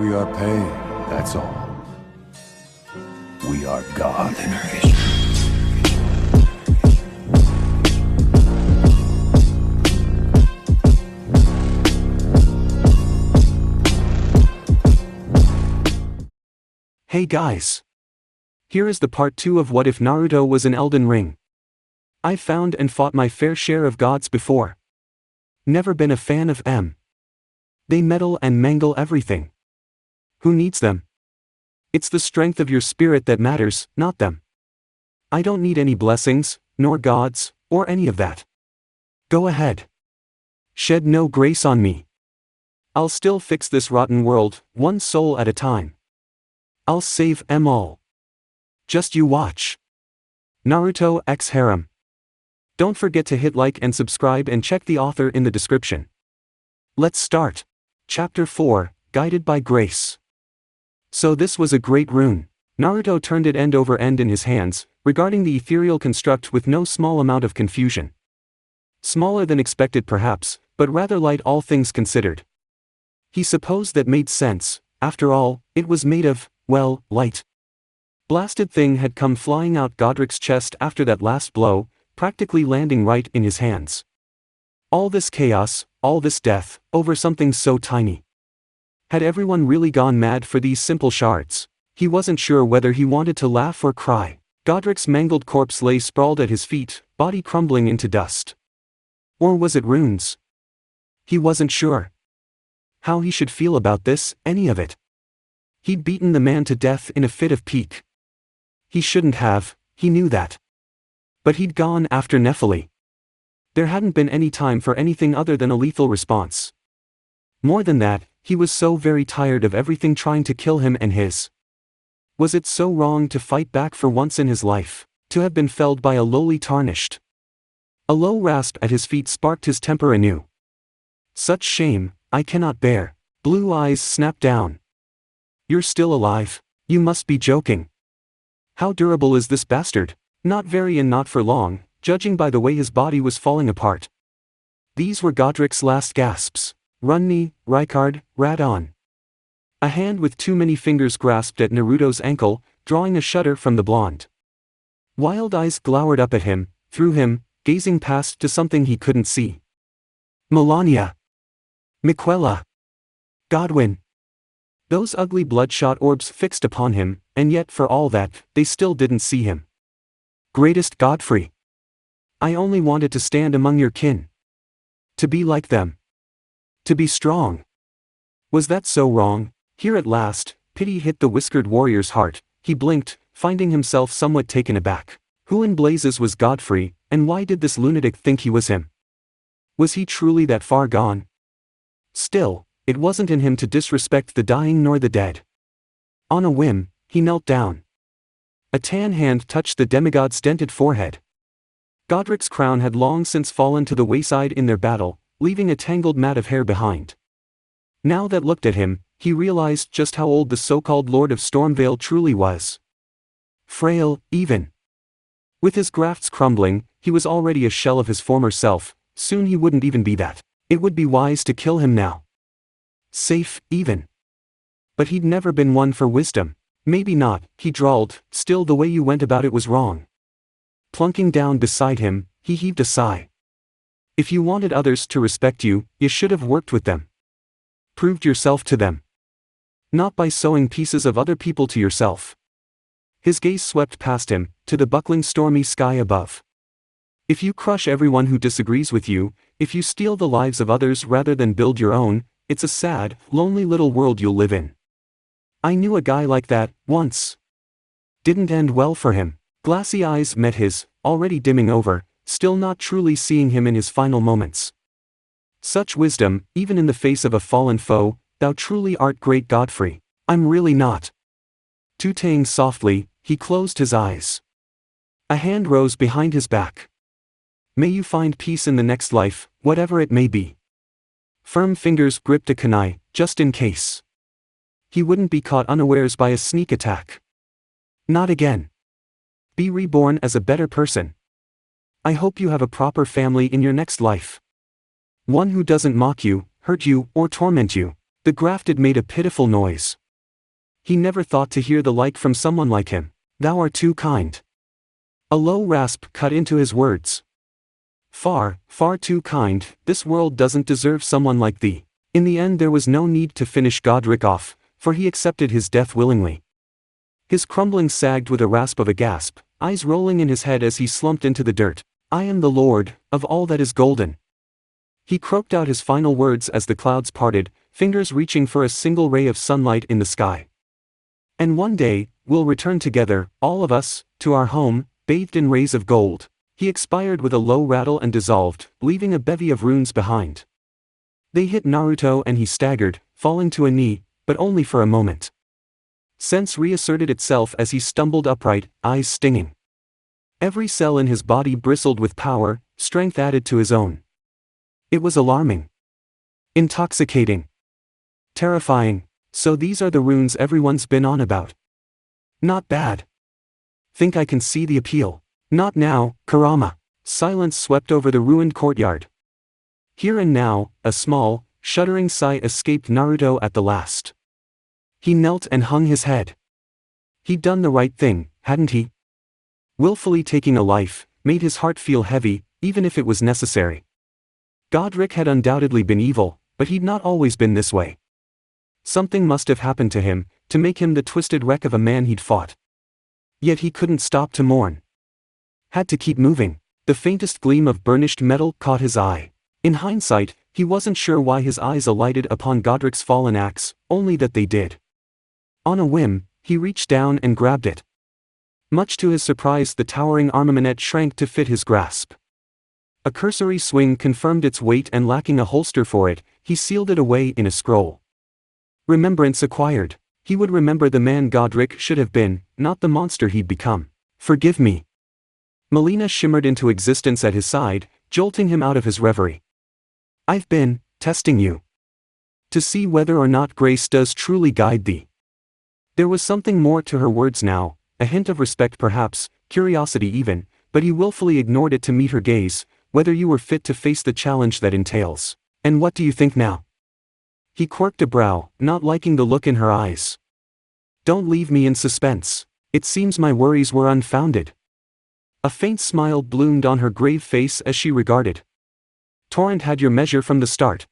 We are paid, that's all. We are God. Hey guys! Here is the part 2 of What If Naruto Was an Elden Ring. I've found and fought my fair share of gods before. Never been a fan of them. They meddle and mangle everything. Who needs them? It's the strength of your spirit that matters, not them. I don't need any blessings, nor gods, or any of that. Go ahead. Shed no grace on me. I'll still fix this rotten world, one soul at a time. I'll save em all. Just you watch. Narutoxharem. Don't forget to hit like and subscribe and check the author in the description. Let's start. Chapter 4, Guided by Grace. So this was a great rune. Naruto turned it end over end in his hands, regarding the ethereal construct with no small amount of confusion. Smaller than expected perhaps, but rather light all things considered. He supposed that made sense, after all, it was made of, well, light. Blasted thing had come flying out Godric's chest after that last blow, practically landing right in his hands. All this chaos, all this death, over something so tiny. Had everyone really gone mad for these simple shards? He wasn't sure whether he wanted to laugh or cry. Godric's mangled corpse lay sprawled at his feet, body crumbling into dust. Or was it runes? He wasn't sure. How he should feel about this, any of it. He'd beaten the man to death in a fit of pique. He shouldn't have, he knew that. But he'd gone after Nephili. There hadn't been any time for anything other than a lethal response. More than that, he was so very tired of everything trying to kill him and his. Was it so wrong to fight back for once in his life, to have been felled by a lowly tarnished? A low rasp at his feet sparked his temper anew. Such shame, I cannot bear. Blue eyes snapped down. You're still alive? You must be joking. How durable is this bastard? Not very and not for long, judging by the way his body was falling apart. These were Godric's last gasps. Runni, Ricard, Radon. A hand with too many fingers grasped at Naruto's ankle, drawing a shudder from the blonde. Wild eyes glowered up at him, through him, gazing past to something he couldn't see. Melania. Miquela. Godwin. Those ugly bloodshot orbs fixed upon him, and yet for all that, they still didn't see him. Greatest Godfrey. I only wanted to stand among your kin. To be like them. To be strong. Was that so wrong? Here at last, pity hit the whiskered warrior's heart. He blinked, finding himself somewhat taken aback. Who in blazes was Godfrey, and why did this lunatic think he was him? Was he truly that far gone? Still, it wasn't in him to disrespect the dying nor the dead. On a whim, he knelt down. A tan hand touched the demigod's dented forehead. Godric's crown had long since fallen to the wayside in their battle, leaving a tangled mat of hair behind. Now that looked at him, he realized just how old the so-called Lord of Stormvale truly was. Frail, even. With his grafts crumbling, he was already a shell of his former self. Soon he wouldn't even be that. It would be wise to kill him now. Safe, even. But he'd never been one for wisdom. Maybe not, he drawled, still the way you went about it was wrong. Plunking down beside him, he heaved a sigh. If you wanted others to respect you, you should have worked with them. Proved yourself to them. Not by sewing pieces of other people to yourself. His gaze swept past him, to the buckling stormy sky above. If you crush everyone who disagrees with you, if you steal the lives of others rather than build your own, it's a sad, lonely little world you'll live in. I knew a guy like that, once. Didn't end well for him. Glassy eyes met his, already dimming over, still not truly seeing him in his final moments. Such wisdom, even in the face of a fallen foe, thou truly art great Godfrey. I'm really not. Tooting softly, he closed his eyes. A hand rose behind his back. May you find peace in the next life, whatever it may be. Firm fingers gripped a kunai, just in case. He wouldn't be caught unawares by a sneak attack. Not again. Be reborn as a better person. I hope you have a proper family in your next life. One who doesn't mock you, hurt you, or torment you. The grafted made a pitiful noise. He never thought to hear the like from someone like him. Thou art too kind. A low rasp cut into his words. Far, far too kind, this world doesn't deserve someone like thee. In the end there was no need to finish Godric off, for he accepted his death willingly. His crumbling sagged with a rasp of a gasp, eyes rolling in his head as he slumped into the dirt. I am the lord, of all that is golden. He croaked out his final words as the clouds parted, fingers reaching for a single ray of sunlight in the sky. And one day, we'll return together, all of us, to our home, bathed in rays of gold. He expired with a low rattle and dissolved, leaving a bevy of runes behind. They hit Naruto and he staggered, falling to a knee, but only for a moment. Sense reasserted itself as he stumbled upright, eyes stinging. Every cell in his body bristled with power, strength added to his own. It was alarming. Intoxicating. Terrifying. So these are the runes everyone's been on about. Not bad. Think I can see the appeal. Not now, Kurama. Silence swept over the ruined courtyard. Here and now, a small, shuddering sigh escaped Naruto at the last. He knelt and hung his head. He'd done the right thing, hadn't he? Willfully taking a life, made his heart feel heavy, even if it was necessary. Godric had undoubtedly been evil, but he'd not always been this way. Something must have happened to him, to make him the twisted wreck of a man he'd fought. Yet he couldn't stop to mourn. Had to keep moving. The faintest gleam of burnished metal caught his eye. In hindsight, he wasn't sure why his eyes alighted upon Godric's fallen axe, only that they did. On a whim, he reached down and grabbed it. Much to his surprise, the towering armament shrank to fit his grasp. A cursory swing confirmed its weight, and lacking a holster for it, he sealed it away in a scroll. Remembrance acquired. He would remember the man Godric should have been, not the monster he'd become. Forgive me. Melina shimmered into existence at his side, jolting him out of his reverie. I've been testing you. To see whether or not grace does truly guide thee. There was something more to her words now, a hint of respect perhaps, curiosity even, but he willfully ignored it to meet her gaze. Whether you were fit to face the challenge that entails. And what do you think now? He quirked a brow, not liking the look in her eyes. Don't leave me in suspense. It seems my worries were unfounded. A faint smile bloomed on her grave face as she regarded. Torrent had your measure from the start.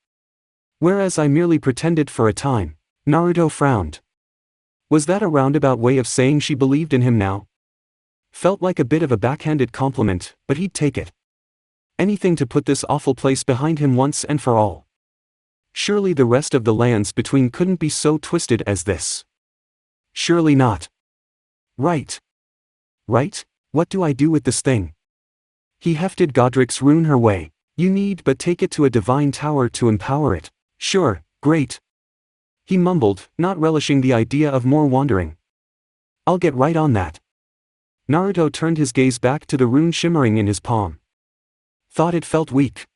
Whereas I merely pretended for a time. Naruto frowned. Was that a roundabout way of saying she believed in him now? Felt like a bit of a backhanded compliment, but he'd take it. Anything to put this awful place behind him once and for all. Surely the rest of the lands between couldn't be so twisted as this. Surely not. Right. Right? What do I do with this thing? He hefted Godric's rune her way. You need but take it to a divine tower to empower it. Sure, great. He mumbled, not relishing the idea of more wandering. I'll get right on that. Naruto turned his gaze back to the rune shimmering in his palm. Thought it felt weak.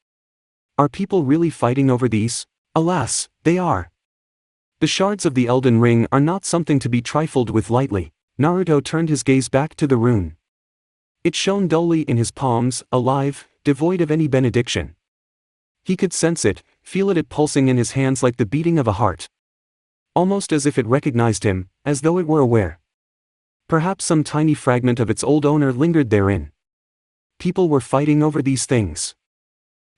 Are people really fighting over these? Alas, they are. The shards of the Elden Ring are not something to be trifled with lightly. Naruto turned his gaze back to the rune. It shone dully in his palms, alive, devoid of any benediction. He could sense it, feel it pulsing in his hands like the beating of a heart. Almost as if it recognized him, as though it were aware. Perhaps some tiny fragment of its old owner lingered therein. People were fighting over these things.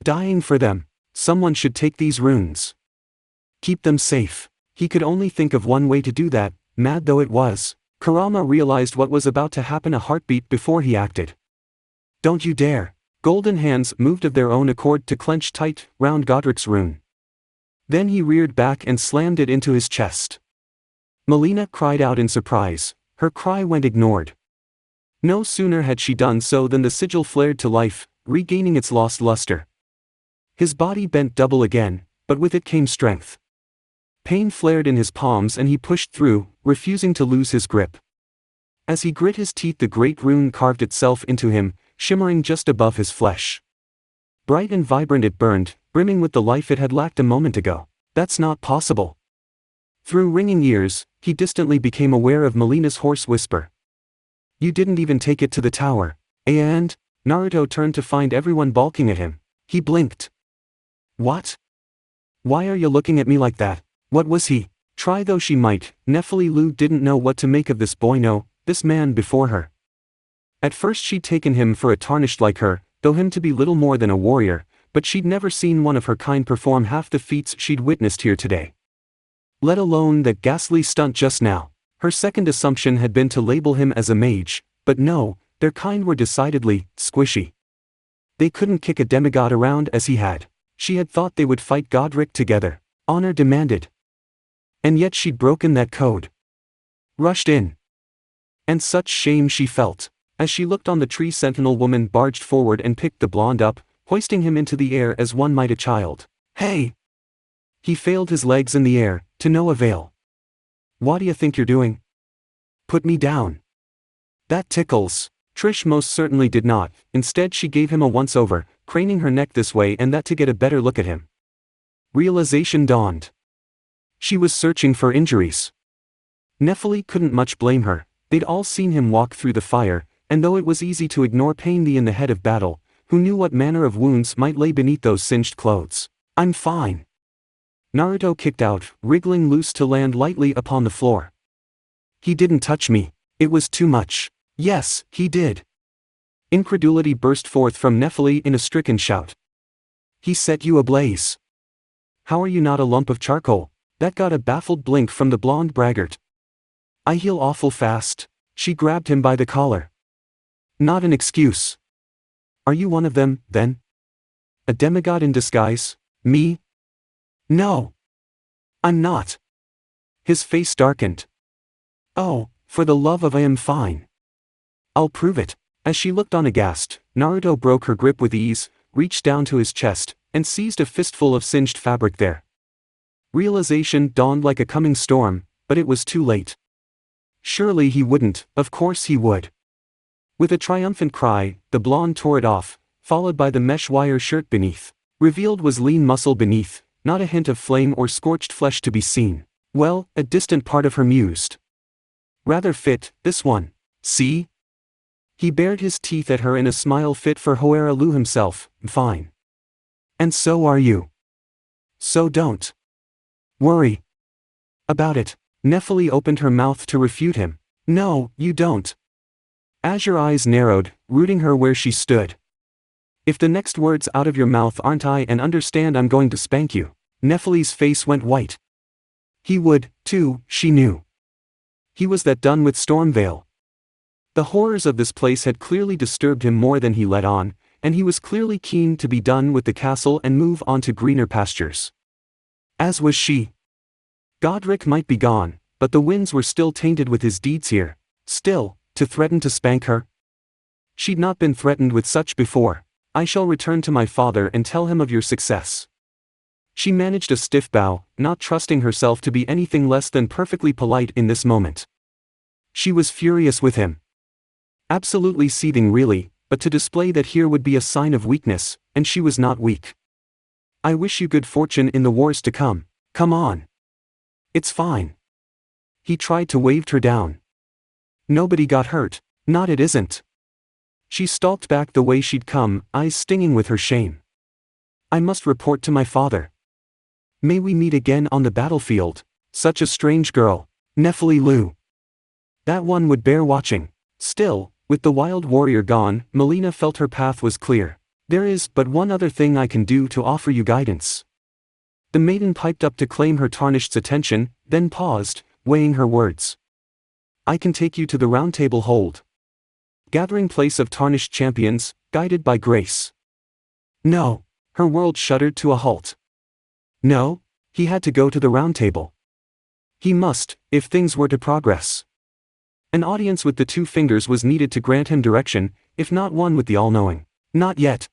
Dying for them. Someone should take these runes. Keep them safe. He could only think of one way to do that, mad though it was. Kurama realized what was about to happen a heartbeat before he acted. Don't you dare. Golden hands moved of their own accord to clench tight round Godric's rune. Then he reared back and slammed it into his chest. Melina cried out in surprise. Her cry went ignored. No sooner had she done so than the sigil flared to life, regaining its lost luster. His body bent double again, but with it came strength. Pain flared in his palms and he pushed through, refusing to lose his grip. As he grit his teeth, the great rune carved itself into him, shimmering just above his flesh. Bright and vibrant it burned, brimming with the life it had lacked a moment ago. That's not possible. Through ringing ears, he distantly became aware of Melina's hoarse whisper. You didn't even take it to the tower. And? Naruto turned to find everyone balking at him. He blinked. What? Why are you looking at me like that? What was he? Try though she might, Nephili Lu didn't know what to make of this boy. No, this man before her. At first she'd taken him for a tarnished like her, though him to be little more than a warrior, but she'd never seen one of her kind perform half the feats she'd witnessed here today. Let alone that ghastly stunt just now. Her second assumption had been to label him as a mage, but no, their kind were decidedly squishy. They couldn't kick a demigod around as he had. She had thought they would fight Godric together. Honor demanded. And yet she'd broken that code. Rushed in. And such shame she felt. As she looked on, the tree sentinel woman barged forward and picked the blonde up, hoisting him into the air as one might a child. Hey! He failed his legs in the air, to no avail. What do you think you're doing? Put me down. That tickles. Trish most certainly did not. Instead she gave him a once-over, craning her neck this way and that to get a better look at him. Realization dawned. She was searching for injuries. Nephili couldn't much blame her. They'd all seen him walk through the fire, and though it was easy to ignore Pain the in the head of battle, who knew what manner of wounds might lay beneath those singed clothes. I'm fine. Naruto kicked out, wriggling loose to land lightly upon the floor. He didn't touch me. It was too much. Yes, he did. Incredulity burst forth from Nephili in a stricken shout. He set you ablaze. How are you not a lump of charcoal? That got a baffled blink from the blonde braggart. I heal awful fast. She grabbed him by the collar. Not an excuse. Are you one of them, then? A demigod in disguise? Me? No. I'm not. His face darkened. Oh, for the love of I am fine. I'll prove it. As she looked on aghast, Naruto broke her grip with ease, reached down to his chest, and seized a fistful of singed fabric there. Realization dawned like a coming storm, but it was too late. Surely he wouldn't, of course he would. With a triumphant cry, the blonde tore it off, followed by the mesh wire shirt beneath. Revealed was lean muscle beneath, not a hint of flame or scorched flesh to be seen. Well, a distant part of her mused. Rather fit, this one. See? He bared his teeth at her in a smile fit for Hoara Lu himself. Fine. And so are you. So don't worry about it. Nephili opened her mouth to refute him. No, you don't. Azure eyes narrowed, rooting her where she stood. If the next words out of your mouth aren't I and understand I'm going to spank you. Nephili's face went white. He would, too, she knew. He was that done with Stormvale. The horrors of this place had clearly disturbed him more than he let on, and he was clearly keen to be done with the castle and move on to greener pastures. As was she. Godric might be gone, but the winds were still tainted with his deeds here. Still, to threaten to spank her? She'd not been threatened with such before. I shall return to my father and tell him of your success. She managed a stiff bow, not trusting herself to be anything less than perfectly polite in this moment. She was furious with him. Absolutely seething really, but to display that here would be a sign of weakness, and she was not weak. I wish you good fortune in the wars to come. Come on. It's fine. He tried to wave her down. Nobody got hurt. Not it isn't. She stalked back the way she'd come, eyes stinging with her shame. I must report to my father. May we meet again on the battlefield. Such a strange girl. Nephili Lu. That one would bear watching. Still, with the wild warrior gone, Melina felt her path was clear. There is but one other thing I can do to offer you guidance. The maiden piped up to claim her tarnished's attention, then paused, weighing her words. I can take you to the Round Table Hold. Gathering place of tarnished champions, guided by grace. No. Her world shuddered to a halt. No, he had to go to the Round Table. He must, if things were to progress. An audience with the two fingers was needed to grant him direction, if not one with the all-knowing. Not yet.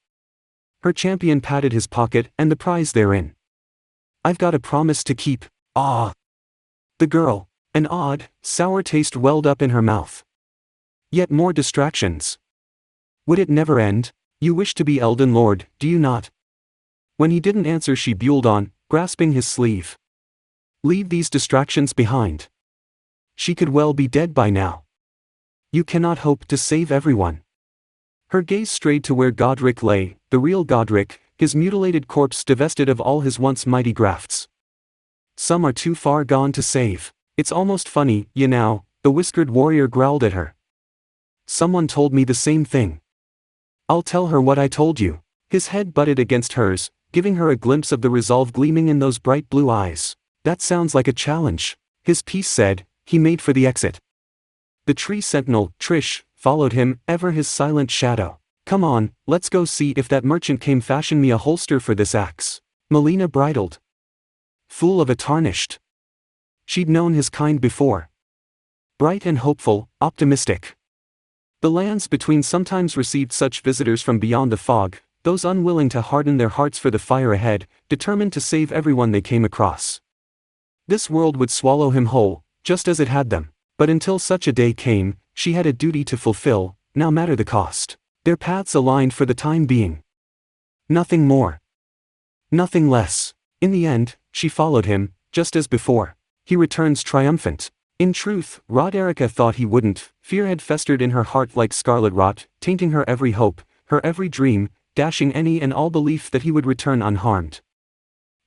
Her champion patted his pocket and the prize therein. I've got a promise to keep. Ah! The girl. An odd, sour taste welled up in her mouth. Yet more distractions. Would it never end? You wish to be Elden Lord, do you not? When he didn't answer she buelled on, grasping his sleeve. Leave these distractions behind. She could well be dead by now. You cannot hope to save everyone. Her gaze strayed to where Godric lay, the real Godric, his mutilated corpse divested of all his once mighty grafts. Some are too far gone to save. It's almost funny, you know, the whiskered warrior growled at her. Someone told me the same thing. I'll tell her what I told you. His head butted against hers, giving her a glimpse of the resolve gleaming in those bright blue eyes. That sounds like a challenge. His piece said. He made for the exit. The tree sentinel, Trish, followed him, ever his silent shadow. Come on, let's go see if that merchant came fashion me a holster for this axe. Melina bridled. Fool of a tarnished. She'd known his kind before. Bright and hopeful, optimistic. The lands between sometimes received such visitors from beyond the fog, those unwilling to harden their hearts for the fire ahead, determined to save everyone they came across. This world would swallow him whole, just as it had them. But until such a day came, she had a duty to fulfill, no matter the cost. Their paths aligned for the time being. Nothing more. Nothing less. In the end, she followed him, just as before. He returns triumphant. In truth, Roderica thought he wouldn't. Fear had festered in her heart like scarlet rot, tainting her every hope, her every dream, dashing any and all belief that he would return unharmed.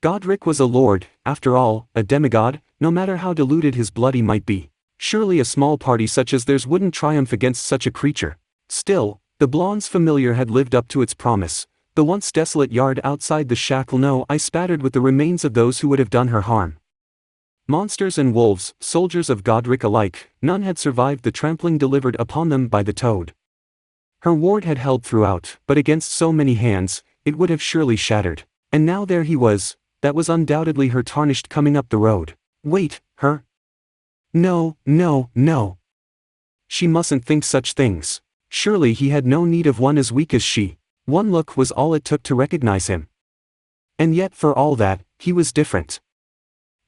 Godric was a lord, after all, a demigod, no matter how deluded his blood might be. Surely a small party such as theirs wouldn't triumph against such a creature. Still, the blonde's familiar had lived up to its promise. The once desolate yard outside the shackle I spattered with the remains of those who would have done her harm. Monsters and wolves, soldiers of Godric alike, none had survived the trampling delivered upon them by the toad. Her ward had held throughout, but against so many hands, it would have surely shattered. And now there he was, that was undoubtedly her tarnished coming up the road. Wait, her? No, no, no. She mustn't think such things. Surely he had no need of one as weak as she. One look was all it took to recognize him. And yet for all that, he was different.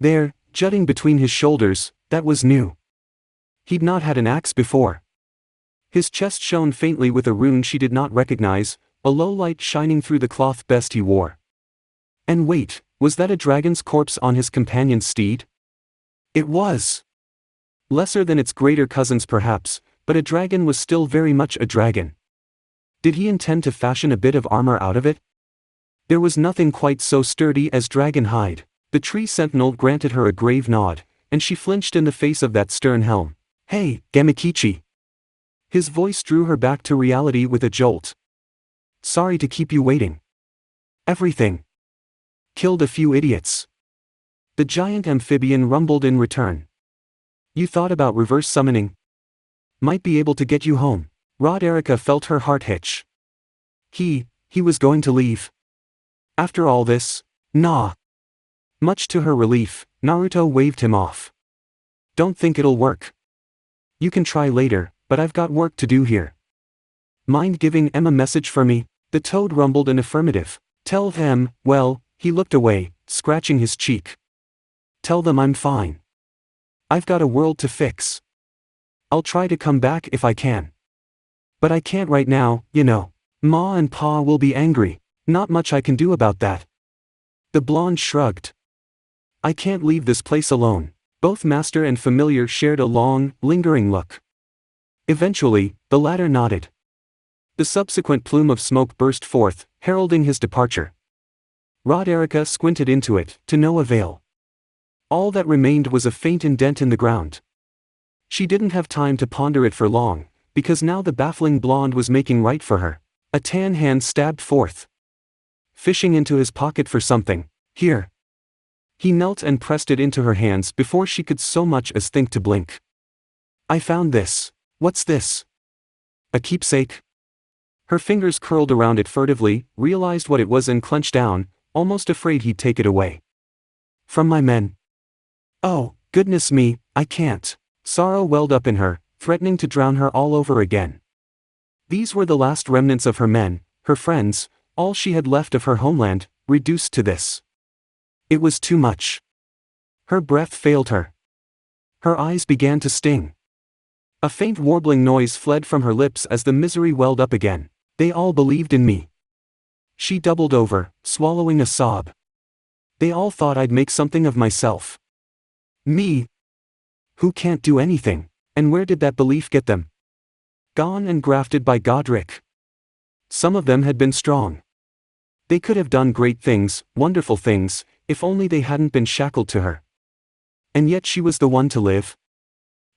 There, jutting between his shoulders, that was new. He'd not had an axe before. His chest shone faintly with a rune she did not recognize, a low light shining through the cloth vest he wore. And wait, was that a dragon's corpse on his companion's steed? It was. Lesser than its greater cousins perhaps, but a dragon was still very much a dragon. Did he intend to fashion a bit of armor out of it? There was nothing quite so sturdy as dragon hide. The tree sentinel granted her a grave nod, and she flinched in the face of that stern helm. Hey, Gamikichi! His voice drew her back to reality with a jolt. Sorry to keep you waiting. Everything. Killed a few idiots. The giant amphibian rumbled in return. You thought about reverse summoning? Might be able to get you home. Roderica felt her heart hitch. He was going to leave. After all this? Nah. Much to her relief, Naruto waved him off. Don't think it'll work. You can try later, but I've got work to do here. Mind giving Em a message for me? The toad rumbled an affirmative. Tell them, well, he looked away, scratching his cheek. Tell them I'm fine. I've got a world to fix. I'll try to come back if I can. But I can't right now, you know. Ma and Pa will be angry. Not much I can do about that. The blonde shrugged. I can't leave this place alone. Both master and familiar shared a long, lingering look. Eventually, the latter nodded. The subsequent plume of smoke burst forth, heralding his departure. Roderica squinted into it, to no avail. All that remained was a faint indent in the ground. She didn't have time to ponder it for long, because now the baffling blonde was making right for her. A tan hand stabbed forth. Fishing into his pocket for something. Here. He knelt and pressed it into her hands before she could so much as think to blink. I found this. What's this? A keepsake? Her fingers curled around it furtively, realized what it was and clenched down, almost afraid he'd take it away. From my men. Oh, goodness me, I can't. Sorrow welled up in her, threatening to drown her all over again. These were the last remnants of her men, her friends, all she had left of her homeland, reduced to this. It was too much. Her breath failed her. Her eyes began to sting. A faint warbling noise fled from her lips as the misery welled up again. They all believed in me. She doubled over, swallowing a sob. They all thought I'd make something of myself. Me? Who can't do anything, and where did that belief get them? Gone and grafted by Godric. Some of them had been strong. They could have done great things, wonderful things, if only they hadn't been shackled to her. And yet she was the one to live.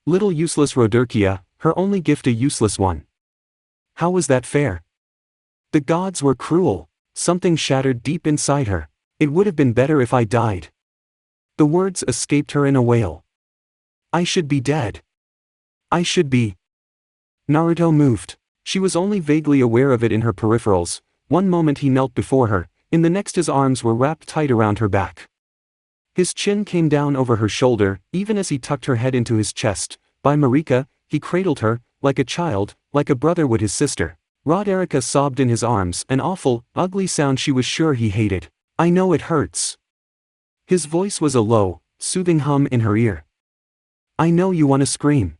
Little useless Roderkia, her only gift a useless one. How was that fair? The gods were cruel. Something shattered deep inside her. It would have been better if I died. The words escaped her in a wail. I should be dead. I should be. Naruto moved. She was only vaguely aware of it in her peripherals. One moment he knelt before her, in the next his arms were wrapped tight around her back. His chin came down over her shoulder, even as he tucked her head into his chest. By Marika, he cradled her, like a child, like a brother would his sister. Roderika sobbed in his arms, an awful, ugly sound she was sure he hated. I know it hurts. His voice was a low, soothing hum in her ear. I know you want to scream.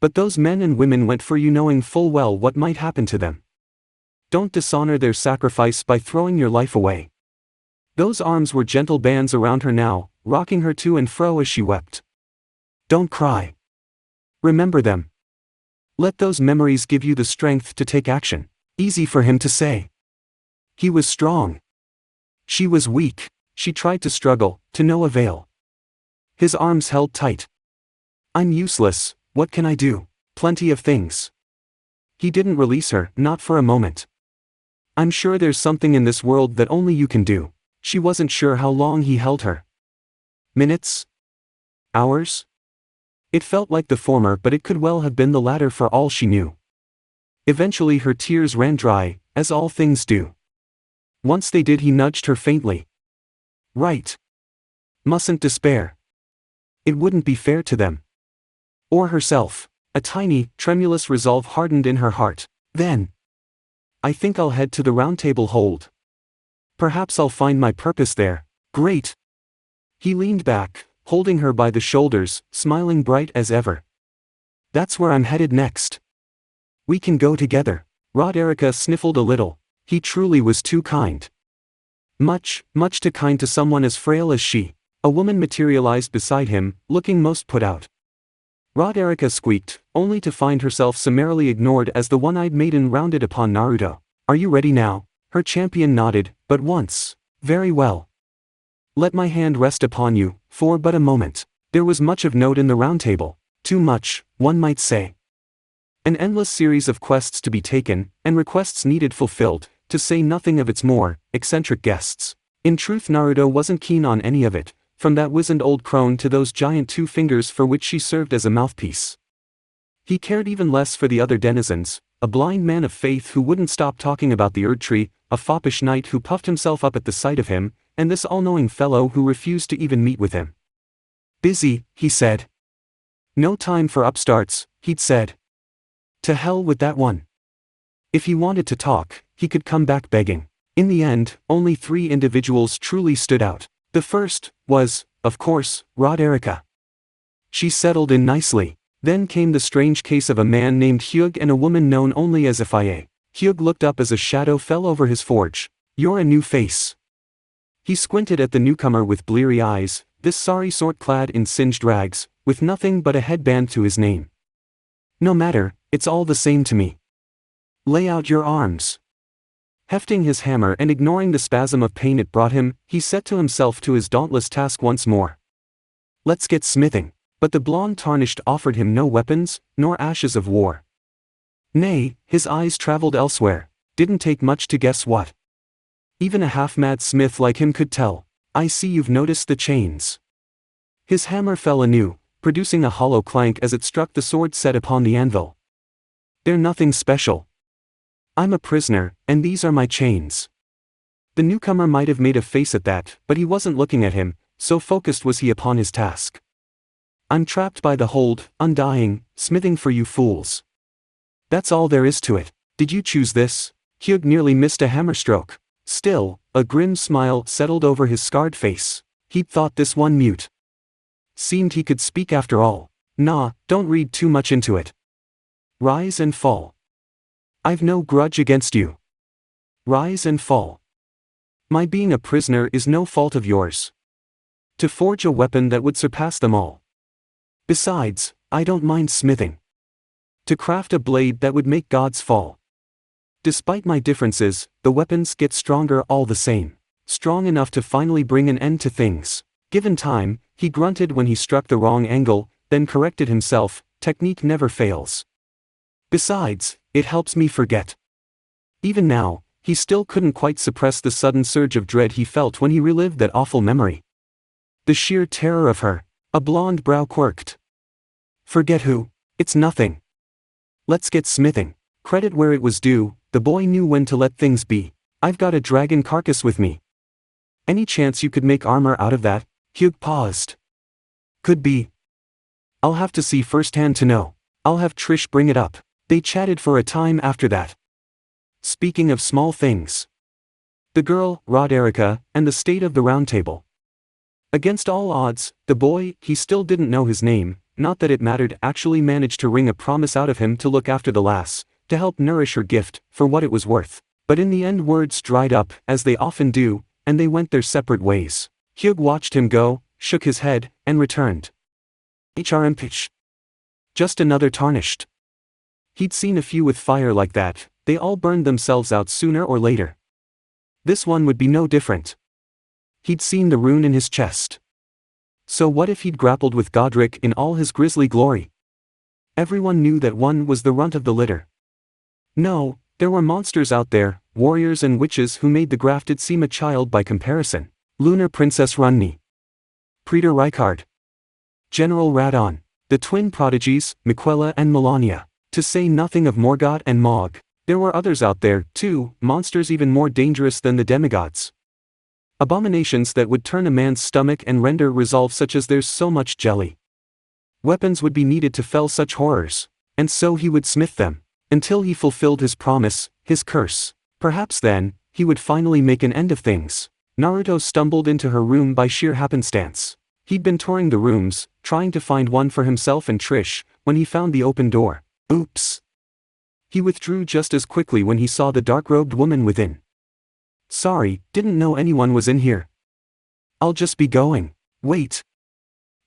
But those men and women went for you knowing full well what might happen to them. Don't dishonor their sacrifice by throwing your life away. Those arms were gentle bands around her now, rocking her to and fro as she wept. Don't cry. Remember them. Let those memories give you the strength to take action. Easy for him to say. He was strong. She was weak. She tried to struggle, to no avail. His arms held tight. I'm useless, what can I do? Plenty of things. He didn't release her, not for a moment. I'm sure there's something in this world that only you can do. She wasn't sure how long he held her. Minutes? Hours? It felt like the former, but it could well have been the latter for all she knew. Eventually her tears ran dry, as all things do. Once they did, he nudged her faintly. Right. Mustn't despair. It wouldn't be fair to them. Or herself. A tiny, tremulous resolve hardened in her heart. Then. I think I'll head to the round table hold. Perhaps I'll find my purpose there. Great. He leaned back, holding her by the shoulders, smiling bright as ever. That's where I'm headed next. We can go together. Roderika sniffled a little. He truly was too kind. Much, much too kind to someone as frail as she. A woman materialized beside him, looking most put out. Roderika squeaked, only to find herself summarily ignored as the one-eyed maiden rounded upon Naruto. Are you ready now? Her champion nodded, but once. Very well. Let my hand rest upon you, for but a moment. There was much of note in the round table. Too much, one might say. An endless series of quests to be taken, and requests needed fulfilled, to say nothing of its more eccentric guests. In truth, Naruto wasn't keen on any of it, from that wizened old crone to those giant 2 fingers for which she served as a mouthpiece. He cared even less for the other denizens, a blind man of faith who wouldn't stop talking about the Erd Tree, a foppish knight who puffed himself up at the sight of him, and this all-knowing fellow who refused to even meet with him. Busy, he said. No time for upstarts, he'd said. To hell with that one. If he wanted to talk, he could come back begging. In the end, only 3 individuals truly stood out. The first was, of course, Roderika. She settled in nicely. Then came the strange case of a man named Hyug and a woman known only as Fia. Hyug looked up as a shadow fell over his forge. You're a new face. He squinted at the newcomer with bleary eyes, this sorry sort clad in singed rags, with nothing but a headband to his name. No matter, it's all the same to me. Lay out your arms. Hefting his hammer and ignoring the spasm of pain it brought him, he set to himself to his dauntless task once more. Let's get smithing. But the blonde tarnished offered him no weapons, nor ashes of war. Nay, his eyes traveled elsewhere, didn't take much to guess what. Even a half-mad smith like him could tell. I see you've noticed the chains. His hammer fell anew, producing a hollow clank as it struck the sword set upon the anvil. They're nothing special. I'm a prisoner, and these are my chains. The newcomer might have made a face at that, but he wasn't looking at him, so focused was he upon his task. I'm trapped by the hold, undying, smithing for you fools. That's all there is to it. Did you choose this? Hyug nearly missed a hammer stroke. Still, a grim smile settled over his scarred face. He'd thought this one mute. Seemed he could speak after all. Nah, don't read too much into it. Rise and fall. I've no grudge against you. Rise and fall. My being a prisoner is no fault of yours. To forge a weapon that would surpass them all. Besides, I don't mind smithing. To craft a blade that would make gods fall. Despite my differences, the weapons get stronger all the same. Strong enough to finally bring an end to things. Given time, he grunted when he struck the wrong angle, then corrected himself. Technique never fails. Besides, it helps me forget. Even now, he still couldn't quite suppress the sudden surge of dread he felt when he relived that awful memory. The sheer terror of her. A blonde brow quirked. Forget who? It's nothing. Let's get smithing. Credit where it was due, the boy knew when to let things be. I've got a dragon carcass with me. Any chance you could make armor out of that? Hyuk paused. Could be. I'll have to see firsthand to know. I'll have Trish bring it up. They chatted for a time after that. Speaking of small things. The girl, Rod Erica, and the state of the round table. Against all odds, the boy, he still didn't know his name, not that it mattered, actually managed to wring a promise out of him to look after the lass, to help nourish her gift, for what it was worth. But in the end words dried up, as they often do, and they went their separate ways. Hyuk watched him go, shook his head, and returned. HRM pitch. Just another tarnished. He'd seen a few with fire like that, they all burned themselves out sooner or later. This one would be no different. He'd seen the rune in his chest. So what if he'd grappled with Godric in all his grisly glory? Everyone knew that one was the runt of the litter. No, there were monsters out there, warriors and witches who made the grafted seem a child by comparison. Lunar Princess Runni. Praetor Rykard. General Radon. The twin prodigies, Miquella and Melania. To say nothing of Morgoth and Mog. There were others out there, too, monsters even more dangerous than the demigods. Abominations that would turn a man's stomach and render resolve such as there's so much jelly. Weapons would be needed to fell such horrors. And so he would smith them. Until he fulfilled his promise, his curse. Perhaps then, he would finally make an end of things. Naruto stumbled into her room by sheer happenstance. He'd been touring the rooms, trying to find one for himself and Trish, when he found the open door. Oops. He withdrew just as quickly when he saw the dark-robed woman within. Sorry, didn't know anyone was in here. I'll just be going. Wait.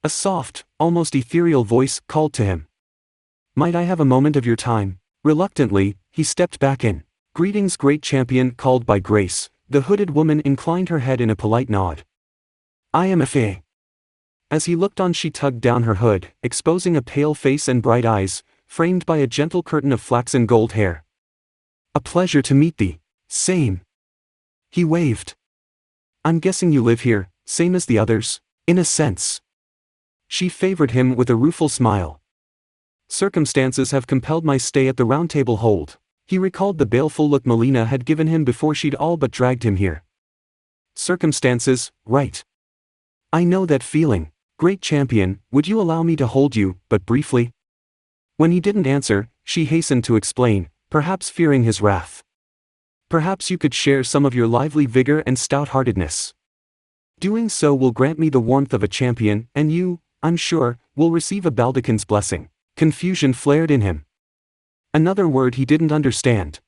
A soft, almost ethereal voice called to him. Might I have a moment of your time? Reluctantly, he stepped back in. Greetings, great champion, called by Grace. The hooded woman inclined her head in a polite nod. I am Fae. As he looked on, she tugged down her hood, exposing a pale face and bright eyes, framed by a gentle curtain of flaxen gold hair. A pleasure to meet thee. Same. He waved. I'm guessing you live here, same as the others, in a sense. She favored him with a rueful smile. Circumstances have compelled my stay at the Round Table Hold. He recalled the baleful look Melina had given him before she'd all but dragged him here. Circumstances, right. I know that feeling. Great champion, would you allow me to hold you, but briefly? When he didn't answer, she hastened to explain, perhaps fearing his wrath. Perhaps you could share some of your lively vigor and stout-heartedness. Doing so will grant me the warmth of a champion, and you, I'm sure, will receive a Baldecin's blessing. Confusion flared in him. Another word he didn't understand.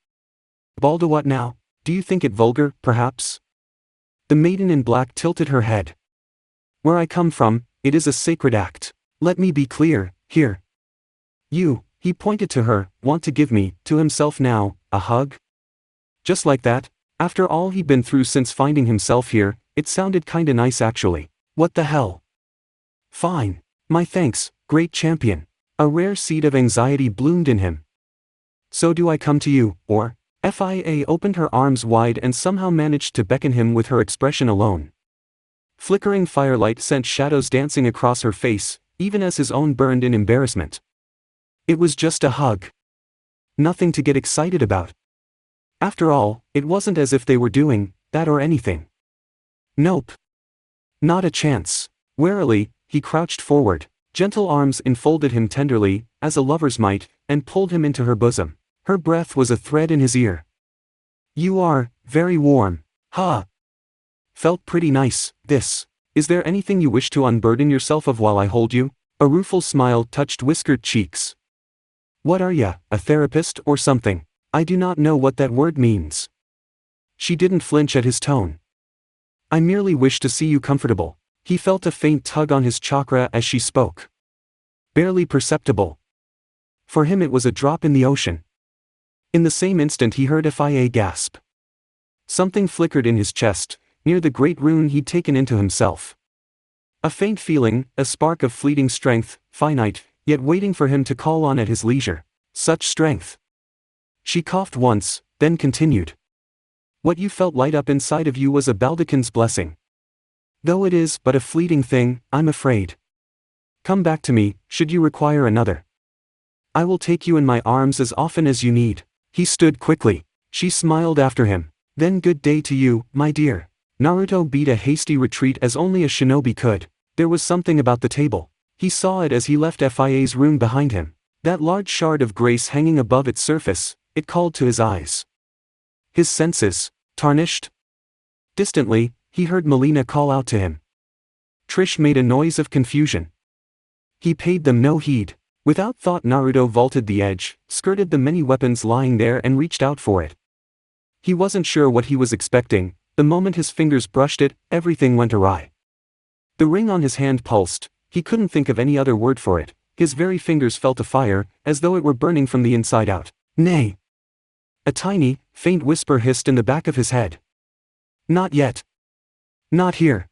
Balda, what now? Do you think it vulgar, perhaps? The maiden in black tilted her head. Where I come from, it is a sacred act. Let me be clear, here. You, he pointed to her, want to give me, to himself now, a hug? Just like that? After all he'd been through since finding himself here, it sounded kinda nice actually. What the hell? Fine. My thanks, great champion. A rare seed of anxiety bloomed in him. So do I come to you, or? Fia opened her arms wide and somehow managed to beckon him with her expression alone. Flickering firelight sent shadows dancing across her face, even as his own burned in embarrassment. It was just a hug. Nothing to get excited about. After all, it wasn't as if they were doing that or anything. Nope. Not a chance. Warily, he crouched forward. Gentle arms enfolded him tenderly, as a lover's might, and pulled him into her bosom. Her breath was a thread in his ear. You are very warm. Ha! Felt pretty nice, this. Is there anything you wish to unburden yourself of while I hold you? A rueful smile touched whiskered cheeks. What are ya, a therapist or something? I do not know what that word means. She didn't flinch at his tone. I merely wish to see you comfortable. He felt a faint tug on his chakra as she spoke. Barely perceptible. For him it was a drop in the ocean. In the same instant he heard Fia gasp. Something flickered in his chest, near the great rune he'd taken into himself. A faint feeling, a spark of fleeting strength, finite, yet waiting for him to call on at his leisure. Such strength. She coughed once, then continued. What you felt light up inside of you was a Baldekin's blessing. Though it is but a fleeting thing, I'm afraid. Come back to me, should you require another. I will take you in my arms as often as you need. He stood quickly. She smiled after him. Then good day to you, my dear. Naruto beat a hasty retreat as only a shinobi could. There was something about the table. He saw it as he left FIA's room behind him. That large shard of grace hanging above its surface, it called to his eyes. His senses, tarnished. Distantly, he heard Melina call out to him. Trish made a noise of confusion. He paid them no heed. Without thought Naruto vaulted the edge, skirted the many weapons lying there and reached out for it. He wasn't sure what he was expecting. The moment his fingers brushed it, everything went awry. The ring on his hand pulsed. He couldn't think of any other word for it. His very fingers felt a fire, as though it were burning from the inside out. Nay! A tiny, faint whisper hissed in the back of his head. Not yet. Not here.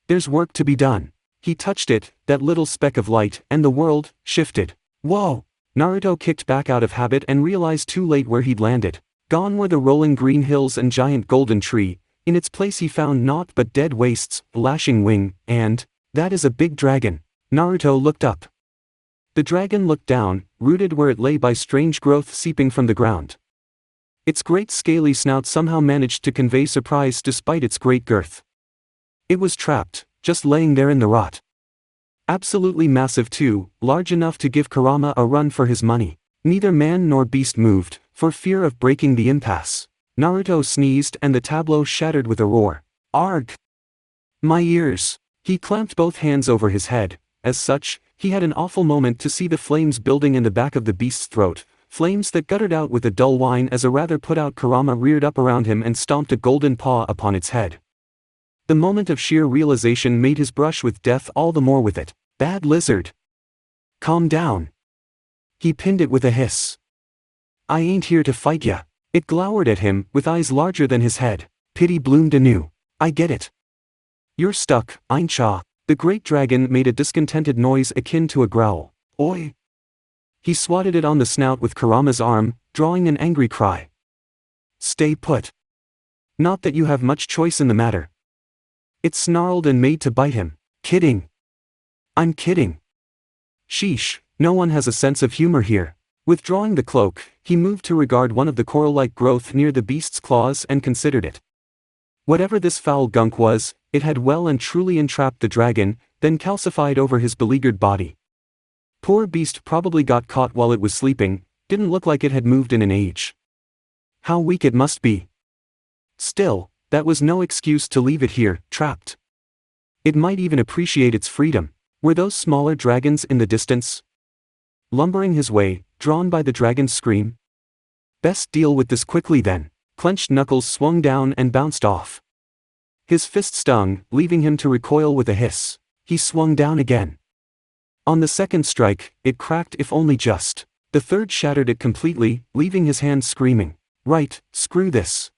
There's work to be done. He touched it, that little speck of light, and the world shifted. Whoa! Naruto kicked back out of habit and realized too late where he'd landed. Gone were the rolling green hills and giant golden tree. In its place he found naught but dead wastes, lashing wing, and, that is a big dragon. Naruto looked up. The dragon looked down, rooted where it lay by strange growth seeping from the ground. Its great scaly snout somehow managed to convey surprise despite its great girth. It was trapped, just laying there in the rot. Absolutely massive too, large enough to give Kurama a run for his money. Neither man nor beast moved, for fear of breaking the impasse. Naruto sneezed and the tableau shattered with a roar. Arg! My ears! He clamped both hands over his head. As such, he had an awful moment to see the flames building in the back of the beast's throat, flames that guttered out with a dull whine as a rather put-out Kurama reared up around him and stomped a golden paw upon its head. The moment of sheer realization made his brush with death all the more with it. Bad lizard! Calm down! He pinned it with a hiss. I ain't here to fight ya. It glowered at him, with eyes larger than his head. Pity bloomed anew. I get it. You're stuck, ain't ya? The great dragon made a discontented noise akin to a growl. Oi! He swatted it on the snout with Kurama's arm, drawing an angry cry. Stay put. Not that you have much choice in the matter. It snarled and made to bite him. Kidding. I'm kidding. Sheesh, no one has a sense of humor here. Withdrawing the cloak, he moved to regard one of the coral-like growth near the beast's claws and considered it. Whatever this foul gunk was, it had well and truly entrapped the dragon, then calcified over his beleaguered body. Poor beast probably got caught while it was sleeping, didn't look like it had moved in an age. How weak it must be. Still, that was no excuse to leave it here, trapped. It might even appreciate its freedom. Were those smaller dragons in the distance? Lumbering his way, drawn by the dragon's scream? Best deal with this quickly then. Clenched knuckles swung down and bounced off. His fist stung, leaving him to recoil with a hiss. He swung down again. On the second strike, it cracked if only just. The third shattered it completely, leaving his hand screaming. Right, screw this.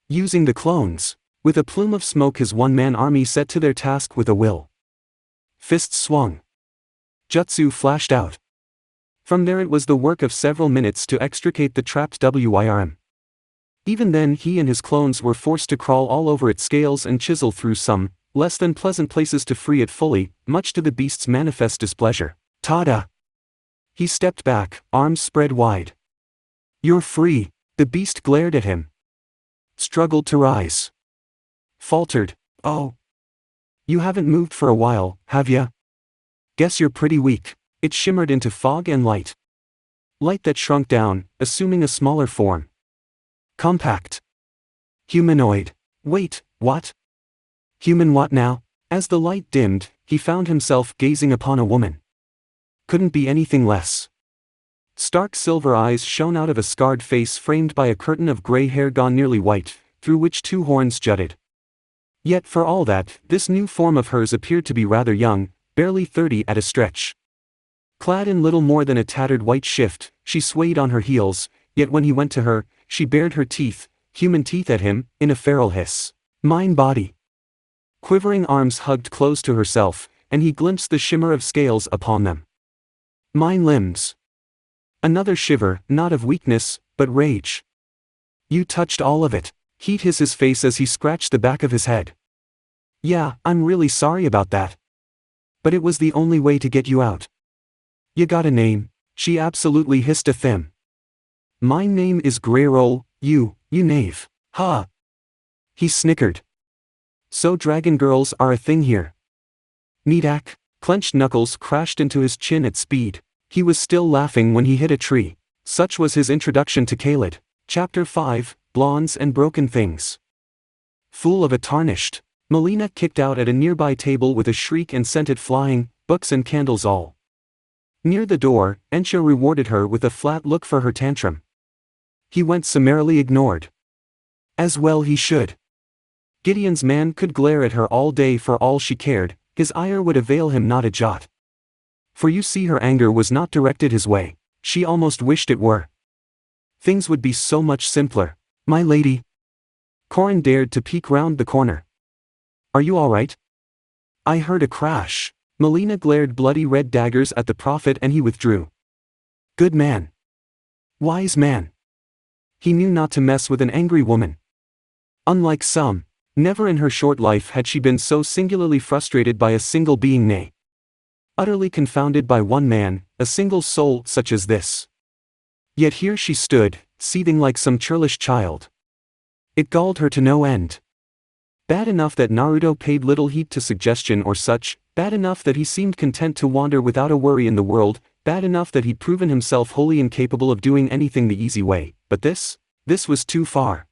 Using the clones. With a plume of smoke his one-man army set to their task with a will. Fists swung. Jutsu flashed out. From there it was the work of several minutes to extricate the trapped WIRM. Even then he and his clones were forced to crawl all over its scales and chisel through some, less than pleasant places to free it fully, much to the beast's manifest displeasure. Tada! He stepped back, arms spread wide. You're free. The beast glared at him. Struggled to rise. Faltered. Oh. You haven't moved for a while, have ya? Guess you're pretty weak. It shimmered into fog and light. Light that shrunk down, assuming a smaller form. Compact. Humanoid. Wait, what? Human what now? As the light dimmed, he found himself gazing upon a woman. Couldn't be anything less. Stark silver eyes shone out of a scarred face framed by a curtain of gray hair gone nearly white, through which two horns jutted. Yet for all that, this new form of hers appeared to be rather young, barely 30 at a stretch. Clad in little more than a tattered white shift, she swayed on her heels, yet when he went to her, she bared her teeth, human teeth at him, in a feral hiss. Mine body. Quivering arms hugged close to herself, and he glimpsed the shimmer of scales upon them. Mine limbs. Another shiver, not of weakness, but rage. You touched all of it. Heat hit his face as he scratched the back of his head. Yeah, I'm really sorry about that. But it was the only way to get you out. You got a name? She absolutely hissed at him. My name is Greyroll, you knave. Ha! He snickered. So dragon girls are a thing here. Needak. Clenched knuckles crashed into his chin at speed. He was still laughing when he hit a tree. Such was his introduction to Kaled. Chapter 5, Blondes and Broken Things. Fool of a tarnished. Melina kicked out at a nearby table with a shriek and sent it flying, books and candles all. Near the door, Ensha rewarded her with a flat look for her tantrum. He went summarily ignored. As well he should. Gideon's man could glare at her all day for all she cared, his ire would avail him not a jot. For you see her anger was not directed his way, she almost wished it were. Things would be so much simpler. My lady. Corin dared to peek round the corner. Are you all right? I heard a crash. Melina glared bloody red daggers at the prophet and he withdrew. Good man. Wise man. He knew not to mess with an angry woman. Unlike some, never in her short life had she been so singularly frustrated by a single being, nay, utterly confounded by one man, a single soul such as this. Yet here she stood, seething like some churlish child. It galled her to no end. Bad enough that Naruto paid little heed to suggestion or such, bad enough that he seemed content to wander without a worry in the world, bad enough that he'd proven himself wholly incapable of doing anything the easy way, but this was too far.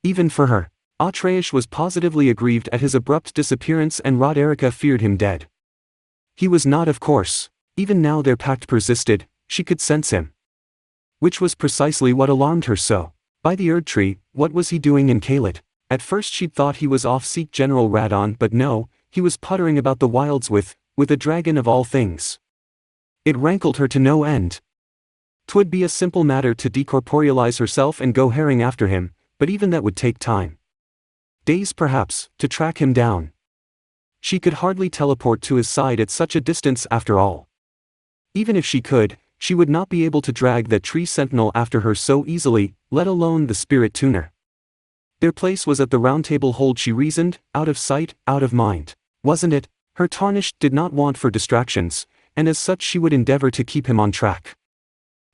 Even for her. Atreus was positively aggrieved at his abrupt disappearance and Roderica feared him dead. He was not, of course. Even now their pact persisted, she could sense him. Which was precisely what alarmed her so. By the Erd Tree, what was he doing in Kaled? At first she'd thought he was off seek General Radon, but no, he was puttering about the wilds with a dragon of all things. It rankled her to no end. 'Twould be a simple matter to decorporealize herself and go herring after him, but even that would take time. Days perhaps, to track him down. She could hardly teleport to his side at such a distance after all. Even if she could, she would not be able to drag that tree sentinel after her so easily, let alone the spirit tuner. Their place was at the round table hold, she reasoned, out of sight, out of mind. Wasn't it? Her tarnished did not want for distractions, and as such she would endeavor to keep him on track.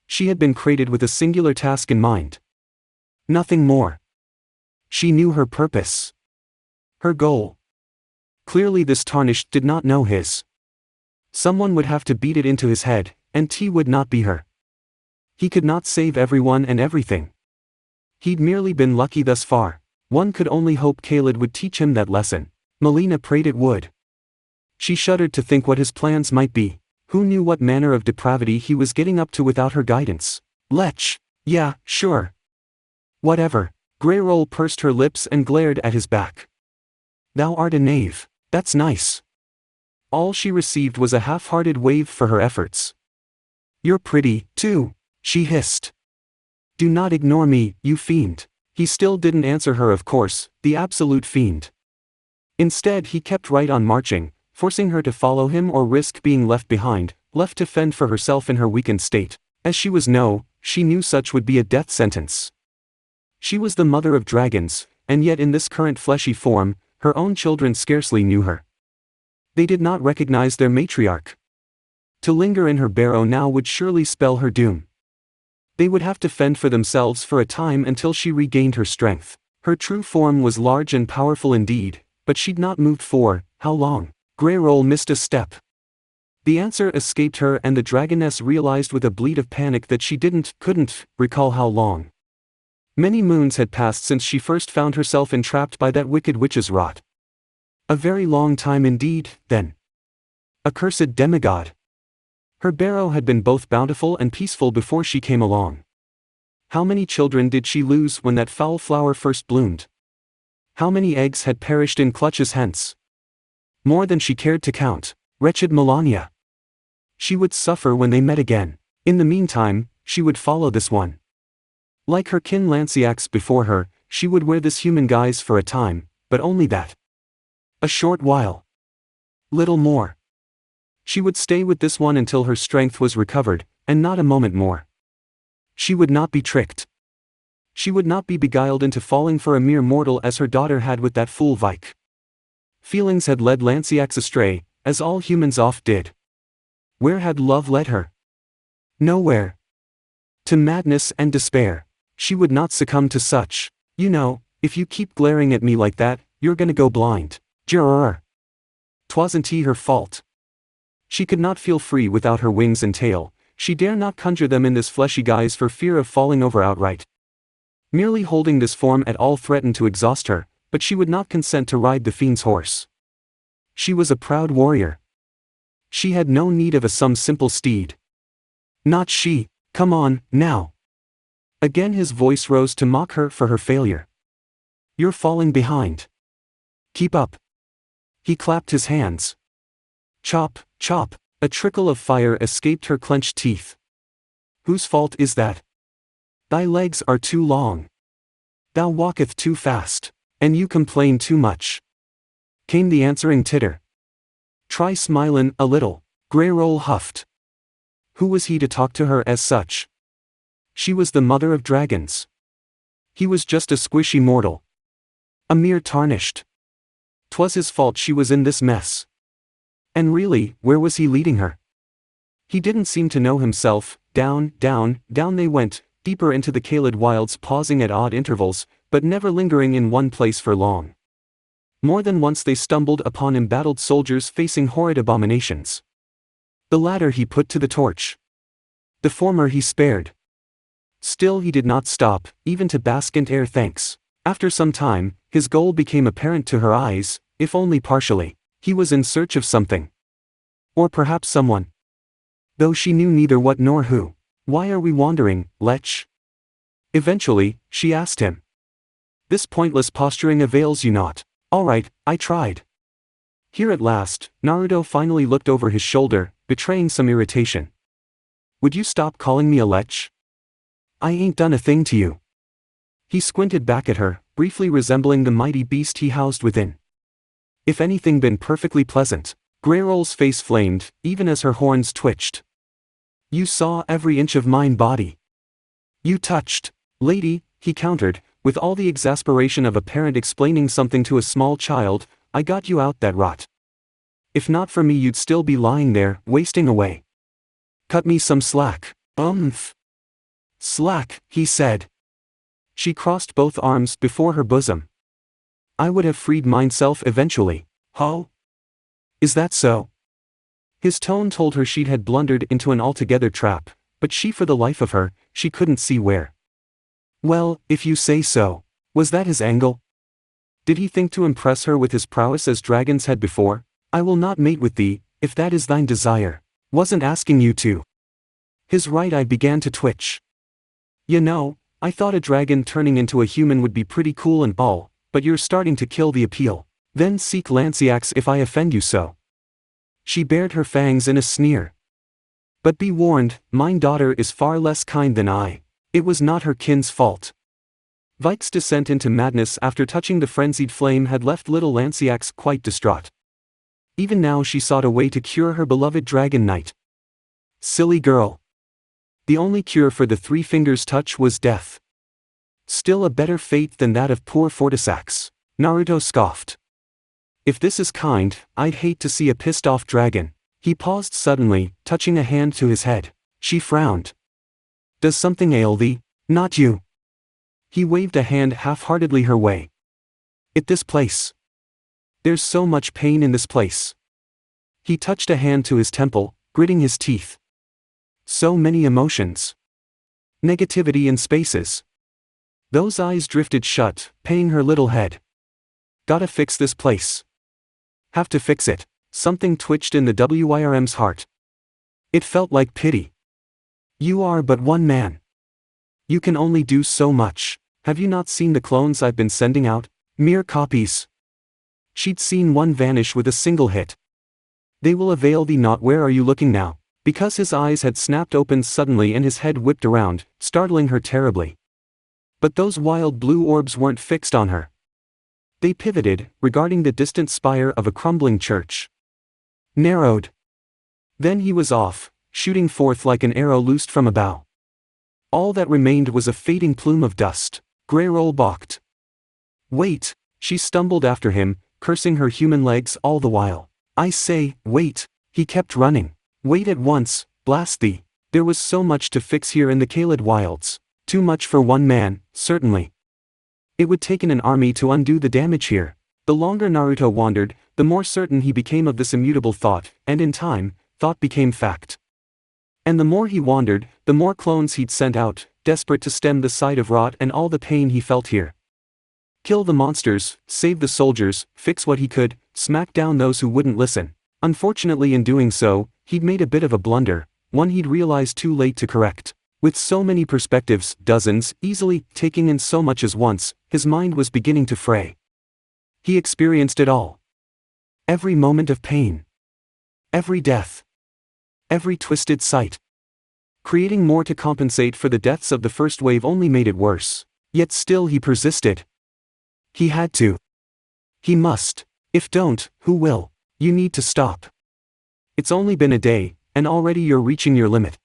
She had been created with a singular task in mind. Nothing more. She knew her purpose. Her goal. Clearly this tarnished did not know his. Someone would have to beat it into his head, and T would not be her. He could not save everyone and everything. He'd merely been lucky thus far. One could only hope Kaled would teach him that lesson. Melina prayed it would. She shuddered to think what his plans might be. Who knew what manner of depravity he was getting up to without her guidance? Lech. Yeah, sure. Whatever. Greyroll pursed her lips and glared at his back. Thou art a knave. That's nice. All she received was a half-hearted wave for her efforts. You're pretty, too, she hissed. Do not ignore me, you fiend. He still didn't answer her, of course, the absolute fiend. Instead he kept right on marching, forcing her to follow him or risk being left behind, left to fend for herself in her weakened state. As she was she knew such would be a death sentence. She was the mother of dragons, and yet in this current fleshy form, her own children scarcely knew her. They did not recognize their matriarch. To linger in her barrow now would surely spell her doom. They would have to fend for themselves for a time until she regained her strength. Her true form was large and powerful indeed, but she'd not moved for, how long? Greyroll missed a step. The answer escaped her and the dragoness realized with a bleat of panic that she couldn't recall how long. Many moons had passed since she first found herself entrapped by that wicked witch's rot. A very long time indeed, then. Accursed demigod. Her barrow had been both bountiful and peaceful before she came along. How many children did she lose when that foul flower first bloomed? How many eggs had perished in clutches hence? More than she cared to count. Wretched Melania. She would suffer when they met again. In the meantime, she would follow this one. Like her kin Lanciacs before her, she would wear this human guise for a time, but only that. A short while. Little more. She would stay with this one until her strength was recovered, and not a moment more. She would not be tricked. She would not be beguiled into falling for a mere mortal as her daughter had with that fool Vike. Feelings had led Lanciax astray, as all humans oft did. Where had love led her? Nowhere. To madness and despair. She would not succumb to such. You know, if you keep glaring at me like that, you're gonna go blind. Jurr. 'Twasn't her fault. She could not feel free without her wings and tail. She dare not conjure them in this fleshy guise for fear of falling over outright. Merely holding this form at all threatened to exhaust her, but she would not consent to ride the fiend's horse. She was a proud warrior. She had no need of some simple steed. Not she. Come on, now. Again his voice rose to mock her for her failure. You're falling behind. Keep up. He clapped his hands. Chop, chop, a trickle of fire escaped her clenched teeth. Whose fault is that? Thy legs are too long. Thou walketh too fast, and you complain too much. Came the answering titter. Try smilin' a little, Greyroll huffed. Who was he to talk to her as such? She was the mother of dragons. He was just a squishy mortal. A mere tarnished. 'Twas his fault she was in this mess. And really, where was he leading her? He didn't seem to know himself. Down, down, down they went, deeper into the Kaled wilds, pausing at odd intervals, but never lingering in one place for long. More than once they stumbled upon embattled soldiers facing horrid abominations. The latter he put to the torch. The former he spared. Still he did not stop, even to bask in air thanks. After some time, his goal became apparent to her eyes, if only partially. He was in search of something. Or perhaps someone. Though she knew neither what nor who. Why are we wandering, Lech? Eventually, she asked him. This pointless posturing avails you not. All right, I tried. Here at last, Naruto finally looked over his shoulder, betraying some irritation. Would you stop calling me a lech? I ain't done a thing to you. He squinted back at her, briefly resembling the mighty beast he housed within. If anything been perfectly pleasant. Greyroll's face flamed, even as her horns twitched. You saw every inch of mine body. You touched. Lady, he countered, with all the exasperation of a parent explaining something to a small child, I got you out that rot. If not for me you'd still be lying there, wasting away. Cut me some slack. Slack, he said. She crossed both arms before her bosom. I would have freed myself eventually. Ho? Is that so? His tone told her she had blundered into an altogether trap, but she for the life of her, she couldn't see where. Well, if you say so. Was that his angle? Did he think to impress her with his prowess as dragons had before? I will not mate with thee, if that is thine desire. Wasn't asking you to. His right eye began to twitch. You know, I thought a dragon turning into a human would be pretty cool and all, but you're starting to kill the appeal. Then seek Lanciax if I offend you so. She bared her fangs in a sneer. But be warned, mine daughter is far less kind than I. It was not her kin's fault. Vike's descent into madness after touching the frenzied flame had left little Lanciax quite distraught. Even now she sought a way to cure her beloved dragon knight. Silly girl. The only cure for the three fingers touch was death. Still a better fate than that of poor Fortisax. Naruto scoffed. If this is kind, I'd hate to see a pissed-off dragon. He paused suddenly, touching a hand to his head. She frowned. Does something ail thee? Not you. He waved a hand half-heartedly her way. This place. There's so much pain in this place. He touched a hand to his temple, gritting his teeth. So many emotions. Negativity in spaces. Those eyes drifted shut, paying her little head. Gotta fix this place. Have to fix it. Something twitched in the WIRM's heart. It felt like pity. You are but one man. You can only do so much. Have you not seen the clones I've been sending out? Mere copies. She'd seen one vanish with a single hit. They will avail thee not. Where are you looking now? Because his eyes had snapped open suddenly and his head whipped around, startling her terribly. But those wild blue orbs weren't fixed on her. They pivoted, regarding the distant spire of a crumbling church. Narrowed. Then he was off, shooting forth like an arrow loosed from a bow. All that remained was a fading plume of dust. Greyroll balked. Wait, she stumbled after him, cursing her human legs all the while. I say, wait, he kept running. Wait at once, blast thee. There was so much to fix here in the Kaled wilds. Too much for one man, certainly. It would take an army to undo the damage here. The longer Naruto wandered, the more certain he became of this immutable thought, and in time, thought became fact. And the more he wandered, the more clones he'd sent out, desperate to stem the sight of rot and all the pain he felt here. Kill the monsters, save the soldiers, fix what he could, smack down those who wouldn't listen. Unfortunately, in doing so, he'd made a bit of a blunder, one he'd realized too late to correct. With so many perspectives, dozens, easily taking in so much as once, his mind was beginning to fray. He experienced it all. Every moment of pain. Every death. Every twisted sight. Creating more to compensate for the deaths of the first wave only made it worse. Yet still he persisted. He had to. He must. If don't, who will? You need to stop. It's only been a day, and already you're reaching your limit.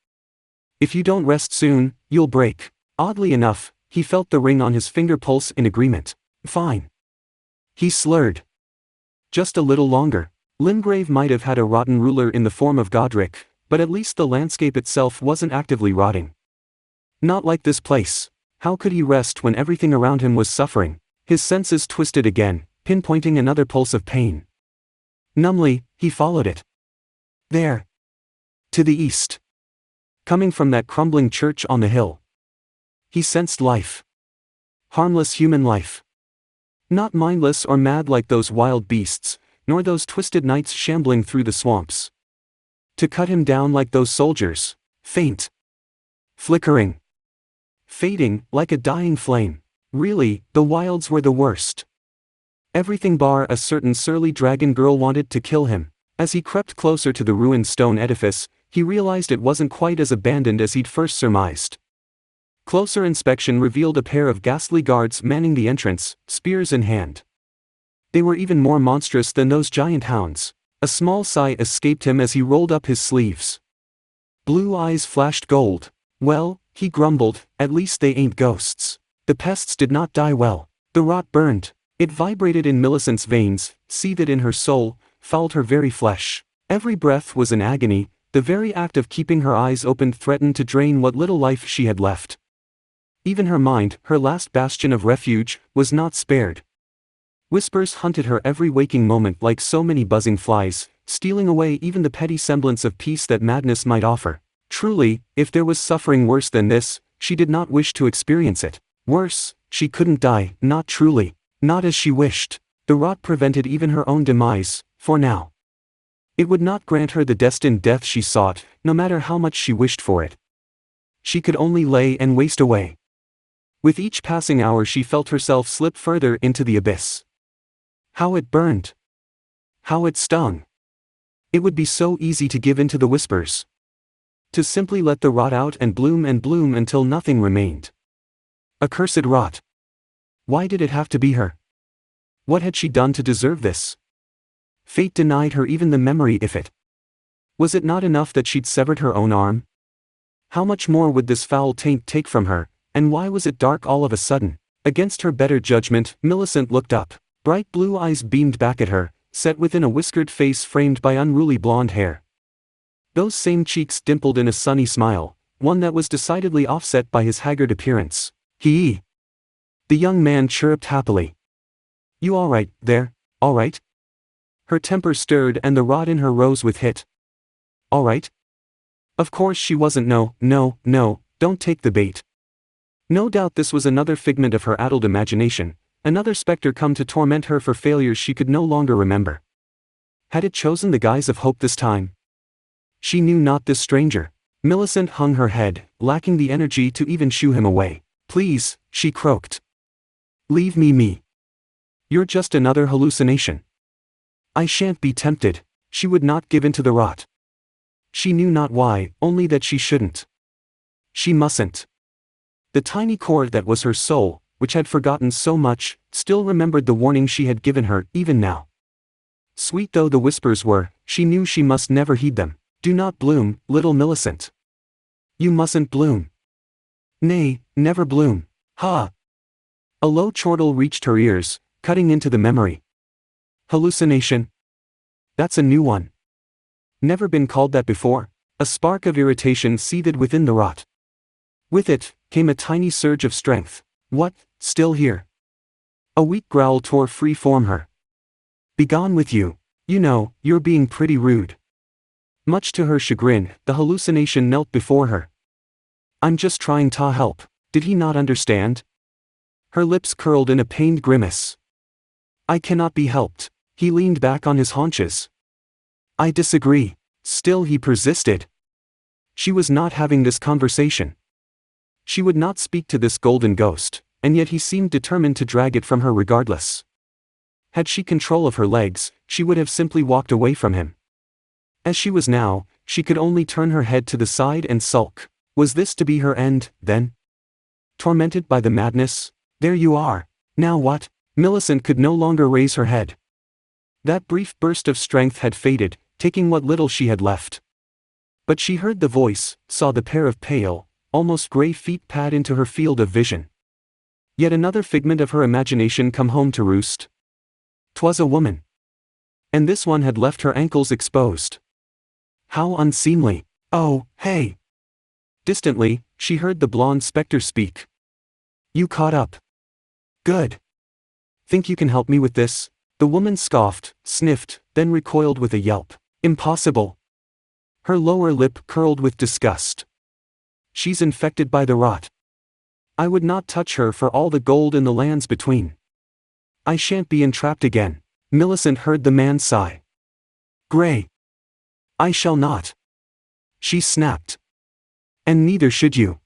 If you don't rest soon, you'll break. Oddly enough, he felt the ring on his finger pulse in agreement. Fine. He slurred. Just a little longer. Limgrave might have had a rotten ruler in the form of Godric, but at least the landscape itself wasn't actively rotting. Not like this place. How could he rest when everything around him was suffering? His senses twisted again, pinpointing another pulse of pain. Numbly, he followed it. There. To the east. Coming from that crumbling church on the hill. He sensed life. Harmless human life. Not mindless or mad like those wild beasts, nor those twisted knights shambling through the swamps. To cut him down like those soldiers. Faint. Flickering. Fading, like a dying flame. Really, the wilds were the worst. Everything bar a certain surly dragon girl wanted to kill him. As he crept closer to the ruined stone edifice, he realized it wasn't quite as abandoned as he'd first surmised. Closer inspection revealed a pair of ghastly guards manning the entrance, spears in hand. They were even more monstrous than those giant hounds. A small sigh escaped him as he rolled up his sleeves. Blue eyes flashed gold. Well, he grumbled, at least they ain't ghosts. The pests did not die well. The rot burned. It vibrated in Millicent's veins, seethed in her soul, fouled her very flesh. Every breath was an agony. The very act of keeping her eyes open threatened to drain what little life she had left. Even her mind, her last bastion of refuge, was not spared. Whispers hunted her every waking moment like so many buzzing flies, stealing away even the petty semblance of peace that madness might offer. Truly, if there was suffering worse than this, she did not wish to experience it. Worse, she couldn't die, not truly. Not as she wished. The rot prevented even her own demise, for now. It would not grant her the destined death she sought, no matter how much she wished for it. She could only lay and waste away. With each passing hour she felt herself slip further into the abyss. How it burned. How it stung. It would be so easy to give in to the whispers. To simply let the rot out and bloom until nothing remained. Accursed rot. Why did it have to be her? What had she done to deserve this? Fate denied her even the memory if it. Was it not enough that she'd severed her own arm? How much more would this foul taint take from her, and why was it dark all of a sudden? Against her better judgment, Millicent looked up. Bright blue eyes beamed back at her, set within a whiskered face framed by unruly blonde hair. Those same cheeks dimpled in a sunny smile, one that was decidedly offset by his haggard appearance. The young man chirruped happily. You all right, there, all right? Her temper stirred and the rot in her rose with hit. All right? Of course she wasn't. No, don't take the bait. No doubt this was another figment of her addled imagination, another specter come to torment her for failures she could no longer remember. Had it chosen the guise of hope this time? She knew not this stranger. Millicent hung her head, lacking the energy to even shoo him away. Please, she croaked. Leave me. You're just another hallucination. I shan't be tempted. She would not give in to the rot. She knew not why, only that she shouldn't. She mustn't. The tiny core that was her soul, which had forgotten so much, still remembered the warning she had given her, even now. Sweet though the whispers were, she knew she must never heed them. Do not bloom, little Millicent. You mustn't bloom. Nay, never bloom. Ha! A low chortle reached her ears, cutting into the memory. Hallucination? That's a new one. Never been called that before. A spark of irritation seethed within the rot. With it, came a tiny surge of strength. What, still here? A weak growl tore free from her. Begone with you. You know, you're being pretty rude. Much to her chagrin, the hallucination knelt before her. I'm just trying to help. Did he not understand? Her lips curled in a pained grimace. I cannot be helped. He leaned back on his haunches. I disagree. Still he persisted. She was not having this conversation. She would not speak to this golden ghost, and yet he seemed determined to drag it from her regardless. Had she control of her legs, she would have simply walked away from him. As she was now, she could only turn her head to the side and sulk. Was this to be her end, then? Tormented by the madness? There you are. Now what? Millicent could no longer raise her head. That brief burst of strength had faded, taking what little she had left. But she heard the voice, saw the pair of pale, almost gray feet pad into her field of vision. Yet another figment of her imagination come home to roost. 'Twas a woman. And this one had left her ankles exposed. How unseemly. Oh, hey! Distantly, she heard the blonde specter speak. You caught up. Good. Think you can help me with this? The woman scoffed, sniffed, then recoiled with a yelp. Impossible. Her lower lip curled with disgust. She's infected by the rot. I would not touch her for all the gold in the lands between. I shan't be entrapped again. Millicent heard the man sigh. Gray. I shall not. She snapped. And neither should you.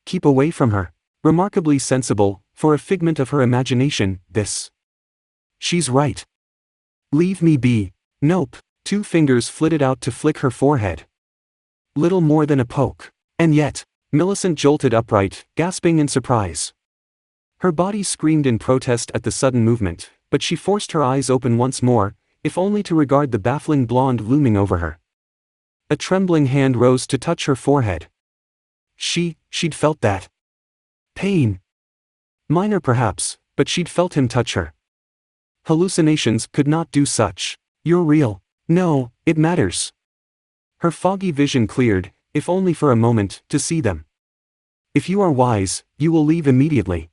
Keep away from her. Remarkably sensible, for a figment of her imagination, this. She's right. Leave me be. Nope. 2 fingers flitted out to flick her forehead. Little more than a poke. And yet, Millicent jolted upright, gasping in surprise. Her body screamed in protest at the sudden movement, but she forced her eyes open once more, if only to regard the baffling blonde looming over her. A trembling hand rose to touch her forehead. She'd felt that. Pain. Minor perhaps, but she'd felt him touch her. Hallucinations could not do such. You're real. No, it matters. Her foggy vision cleared, if only for a moment, to see them. If you are wise, you will leave immediately.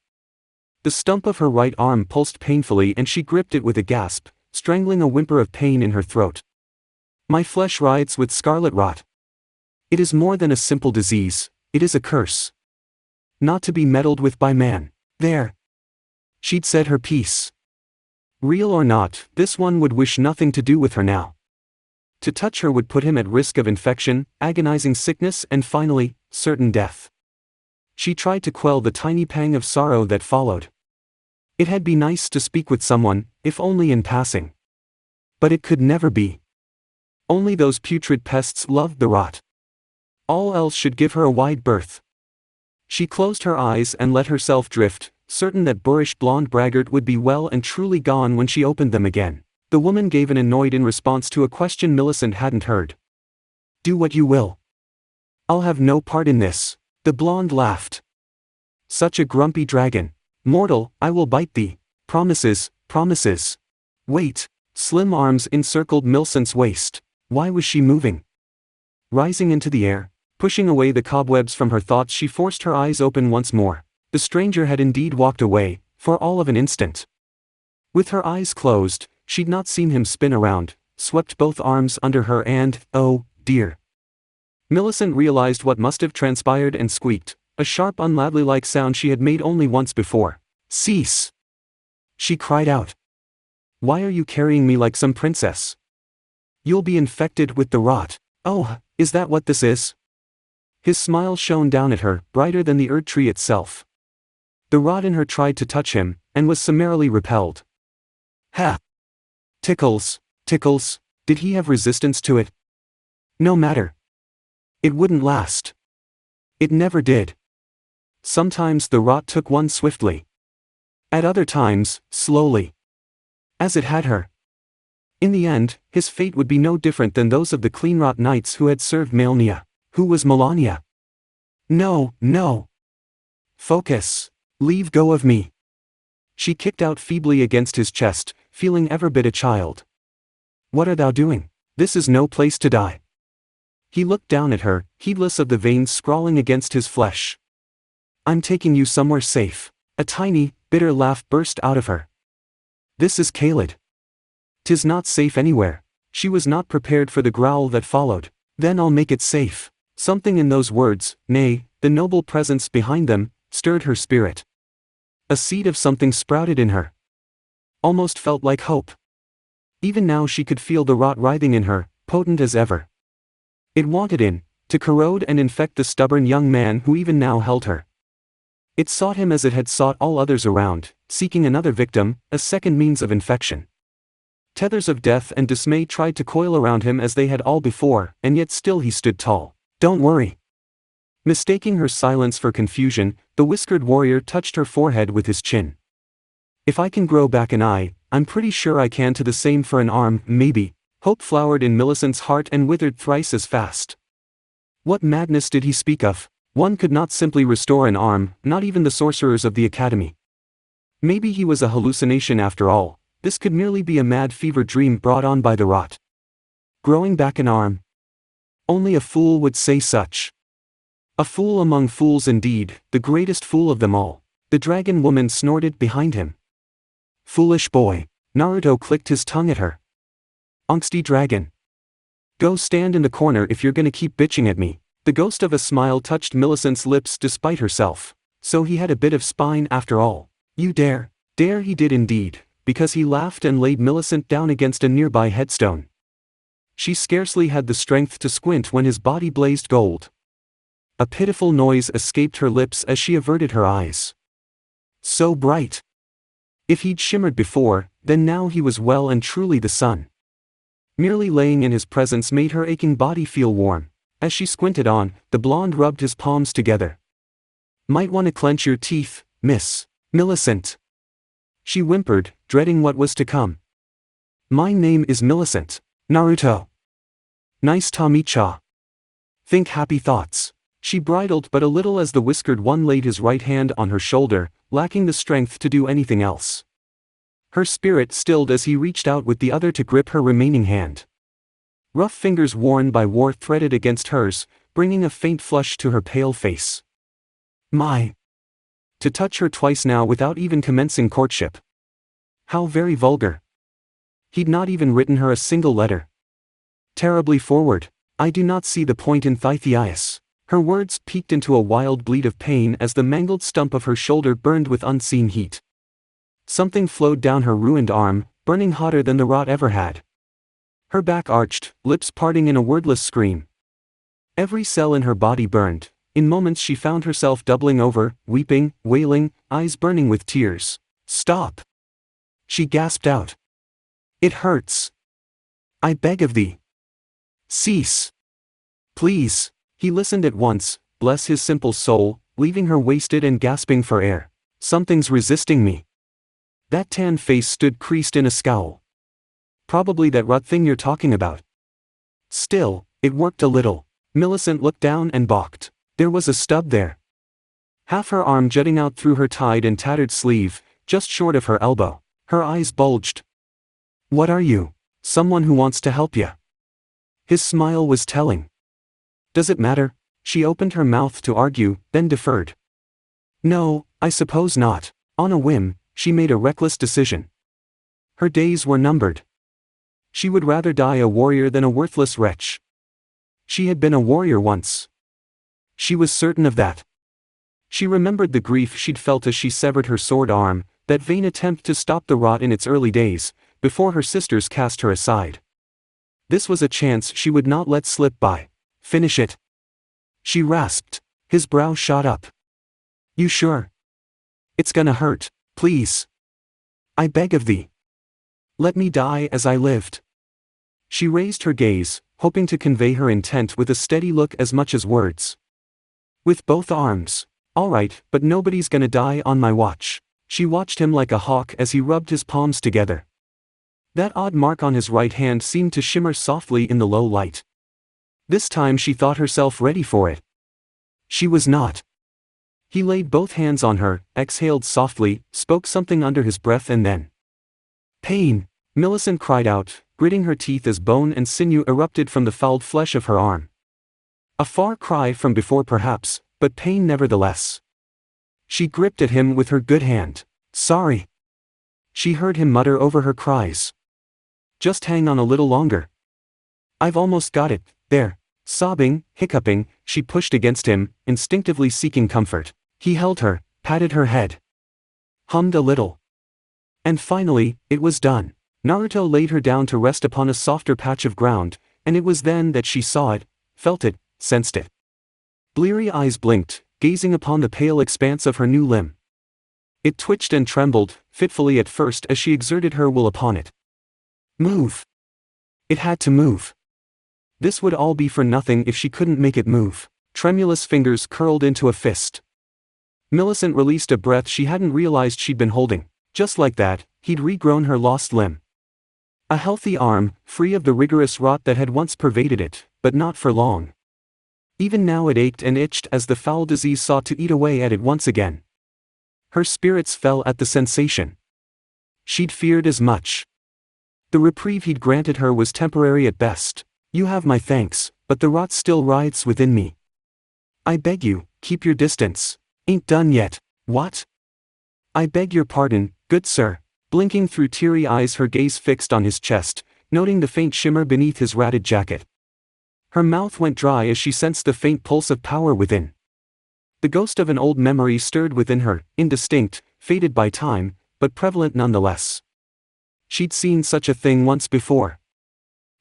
The stump of her right arm pulsed painfully and she gripped it with a gasp, strangling a whimper of pain in her throat. My flesh writhes with scarlet rot. It is more than a simple disease, it is a curse. Not to be meddled with by man. There. She'd said her piece. Real or not, this one would wish nothing to do with her now. To touch her would put him at risk of infection, agonizing sickness and finally, certain death. She tried to quell the tiny pang of sorrow that followed. It had been nice to speak with someone, if only in passing. But it could never be. Only those putrid pests loved the rot. All else should give her a wide berth. She closed her eyes and let herself drift, certain that boorish blonde braggart would be well and truly gone when she opened them again. The woman gave an annoyed in response to a question Millicent hadn't heard. Do what you will. I'll have no part in this. The blonde laughed. Such a grumpy dragon. Mortal, I will bite thee. Promises, promises. Wait. Slim arms encircled Millicent's waist. Why was she moving? Rising into the air, pushing away the cobwebs from her thoughts, she forced her eyes open once more. The stranger had indeed walked away, for all of an instant. With her eyes closed, she'd not seen him spin around, swept both arms under her and, oh, dear. Millicent realized what must have transpired and squeaked, a sharp unladylike sound she had made only once before. Cease! She cried out. Why are you carrying me like some princess? You'll be infected with the rot. Oh, is that what this is? His smile shone down at her, brighter than the Erd tree itself. The rot in her tried to touch him, and was summarily repelled. Ha! Tickles, tickles, did he have resistance to it? No matter. It wouldn't last. It never did. Sometimes the rot took one swiftly. At other times, slowly. As it had her. In the end, his fate would be no different than those of the Cleanrot Knights who had served Melania. Who was Melania? No, no. Focus. Leave go of me. She kicked out feebly against his chest, feeling ever bit a child. What art thou doing? This is no place to die. He looked down at her, heedless of the veins scrawling against his flesh. I'm taking you somewhere safe. A tiny, bitter laugh burst out of her. This is Khalid. 'Tis not safe anywhere. She was not prepared for the growl that followed. Then I'll make it safe. Something in those words, nay, the noble presence behind them, stirred her spirit. A seed of something sprouted in her. Almost felt like hope. Even now she could feel the rot writhing in her, potent as ever. It wanted in, to corrode and infect the stubborn young man who even now held her. It sought him as it had sought all others around, seeking another victim, a second means of infection. Tethers of death and dismay tried to coil around him as they had all before, and yet still he stood tall. Don't worry. Mistaking her silence for confusion, the whiskered warrior touched her forehead with his chin. If I can grow back an eye, I'm pretty sure I can to the same for an arm, maybe. Hope flowered in Millicent's heart and withered thrice as fast. What madness did he speak of? One could not simply restore an arm, not even the sorcerers of the academy. Maybe he was a hallucination after all. This could merely be a mad fever dream brought on by the rot. Growing back an arm. Only a fool would say such. A fool among fools indeed, the greatest fool of them all. The dragon woman snorted behind him. Foolish boy. Naruto clicked his tongue at her. Angsty dragon. Go stand in the corner if you're gonna keep bitching at me. The ghost of a smile touched Millicent's lips despite herself. So he had a bit of spine after all. You dare. Dare he did indeed, because he laughed and laid Millicent down against a nearby headstone. She scarcely had the strength to squint when his body blazed gold. A pitiful noise escaped her lips as she averted her eyes. So bright. If he'd shimmered before, then now he was well and truly the sun. Merely laying in his presence made her aching body feel warm. As she squinted on, the blonde rubbed his palms together. Might want to clench your teeth, Miss Millicent. She whimpered, dreading what was to come. My name is Millicent. Naruto. Nice to meet ya. Think happy thoughts. She bridled but a little as the whiskered one laid his right hand on her shoulder, lacking the strength to do anything else. Her spirit stilled as he reached out with the other to grip her remaining hand. Rough fingers worn by war threaded against hers, bringing a faint flush to her pale face. My. To touch her twice now without even commencing courtship. How very vulgar. He'd not even written her a single letter. Terribly forward. I do not see the point in Thythias. Her words peaked into a wild bleat of pain as the mangled stump of her shoulder burned with unseen heat. Something flowed down her ruined arm, burning hotter than the rot ever had. Her back arched, lips parting in a wordless scream. Every cell in her body burned. In moments she found herself doubling over, weeping, wailing, eyes burning with tears. Stop! She gasped out. It hurts. I beg of thee. Cease. Please. He listened at once, bless his simple soul, leaving her wasted and gasping for air. Something's resisting me. That tan face stood creased in a scowl. Probably that rot thing you're talking about. Still, it worked a little. Millicent looked down and balked. There was a stub there. Half her arm jutting out through her tied and tattered sleeve, just short of her elbow. Her eyes bulged. What are you? Someone who wants to help ya. His smile was telling. Does it matter? She opened her mouth to argue, then deferred. No, I suppose not. On a whim, she made a reckless decision. Her days were numbered. She would rather die a warrior than a worthless wretch. She had been a warrior once. She was certain of that. She remembered the grief she'd felt as she severed her sword arm, that vain attempt to stop the rot in its early days, before her sisters cast her aside. This was a chance she would not let slip by. Finish it. She rasped. His brow shot up. You sure? It's gonna hurt, please. I beg of thee. Let me die as I lived. She raised her gaze, hoping to convey her intent with a steady look as much as words. With both arms. All right, but nobody's gonna die on my watch. She watched him like a hawk as he rubbed his palms together. That odd mark on his right hand seemed to shimmer softly in the low light. This time she thought herself ready for it. She was not. He laid both hands on her, exhaled softly, spoke something under his breath and then. Pain! Millicent cried out, gritting her teeth as bone and sinew erupted from the fouled flesh of her arm. A far cry from before perhaps, but pain nevertheless. She gripped at him with her good hand. Sorry. She heard him mutter over her cries. Just hang on a little longer. I've almost got it, there. Sobbing, hiccuping, she pushed against him, instinctively seeking comfort. He held her, patted her head. Hummed a little. And finally, it was done. Naruto laid her down to rest upon a softer patch of ground, and it was then that she saw it, felt it, sensed it. Bleary eyes blinked, gazing upon the pale expanse of her new limb. It twitched and trembled, fitfully at first as she exerted her will upon it. Move! It had to move. This would all be for nothing if she couldn't make it move. Tremulous fingers curled into a fist. Millicent released a breath she hadn't realized she'd been holding. Just like that, he'd regrown her lost limb. A healthy arm, free of the rigorous rot that had once pervaded it, but not for long. Even now it ached and itched as the foul disease sought to eat away at it once again. Her spirits fell at the sensation. She'd feared as much. The reprieve he'd granted her was temporary at best. You have my thanks, but the rot still writhes within me. I beg you, keep your distance. Ain't done yet. What? I beg your pardon, good sir. Blinking through teary eyes, her gaze fixed on his chest, noting the faint shimmer beneath his ratted jacket. Her mouth went dry as she sensed the faint pulse of power within. The ghost of an old memory stirred within her, indistinct, faded by time, but prevalent nonetheless. She'd seen such a thing once before.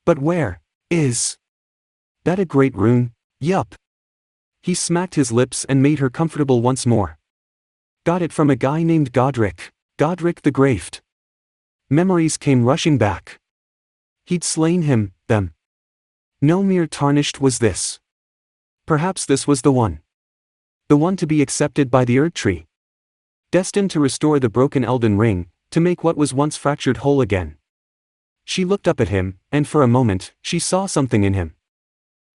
But where? Is that a great rune? Yup. He smacked his lips and made her comfortable once more. Got it from a guy named Godric. Godric the Graved. Memories came rushing back. He'd slain him, them. No mere tarnished was this. Perhaps this was the one. The one to be accepted by the Erd Tree. Destined to restore the broken Elden Ring, to make what was once fractured whole again. She looked up at him, and for a moment, she saw something in him.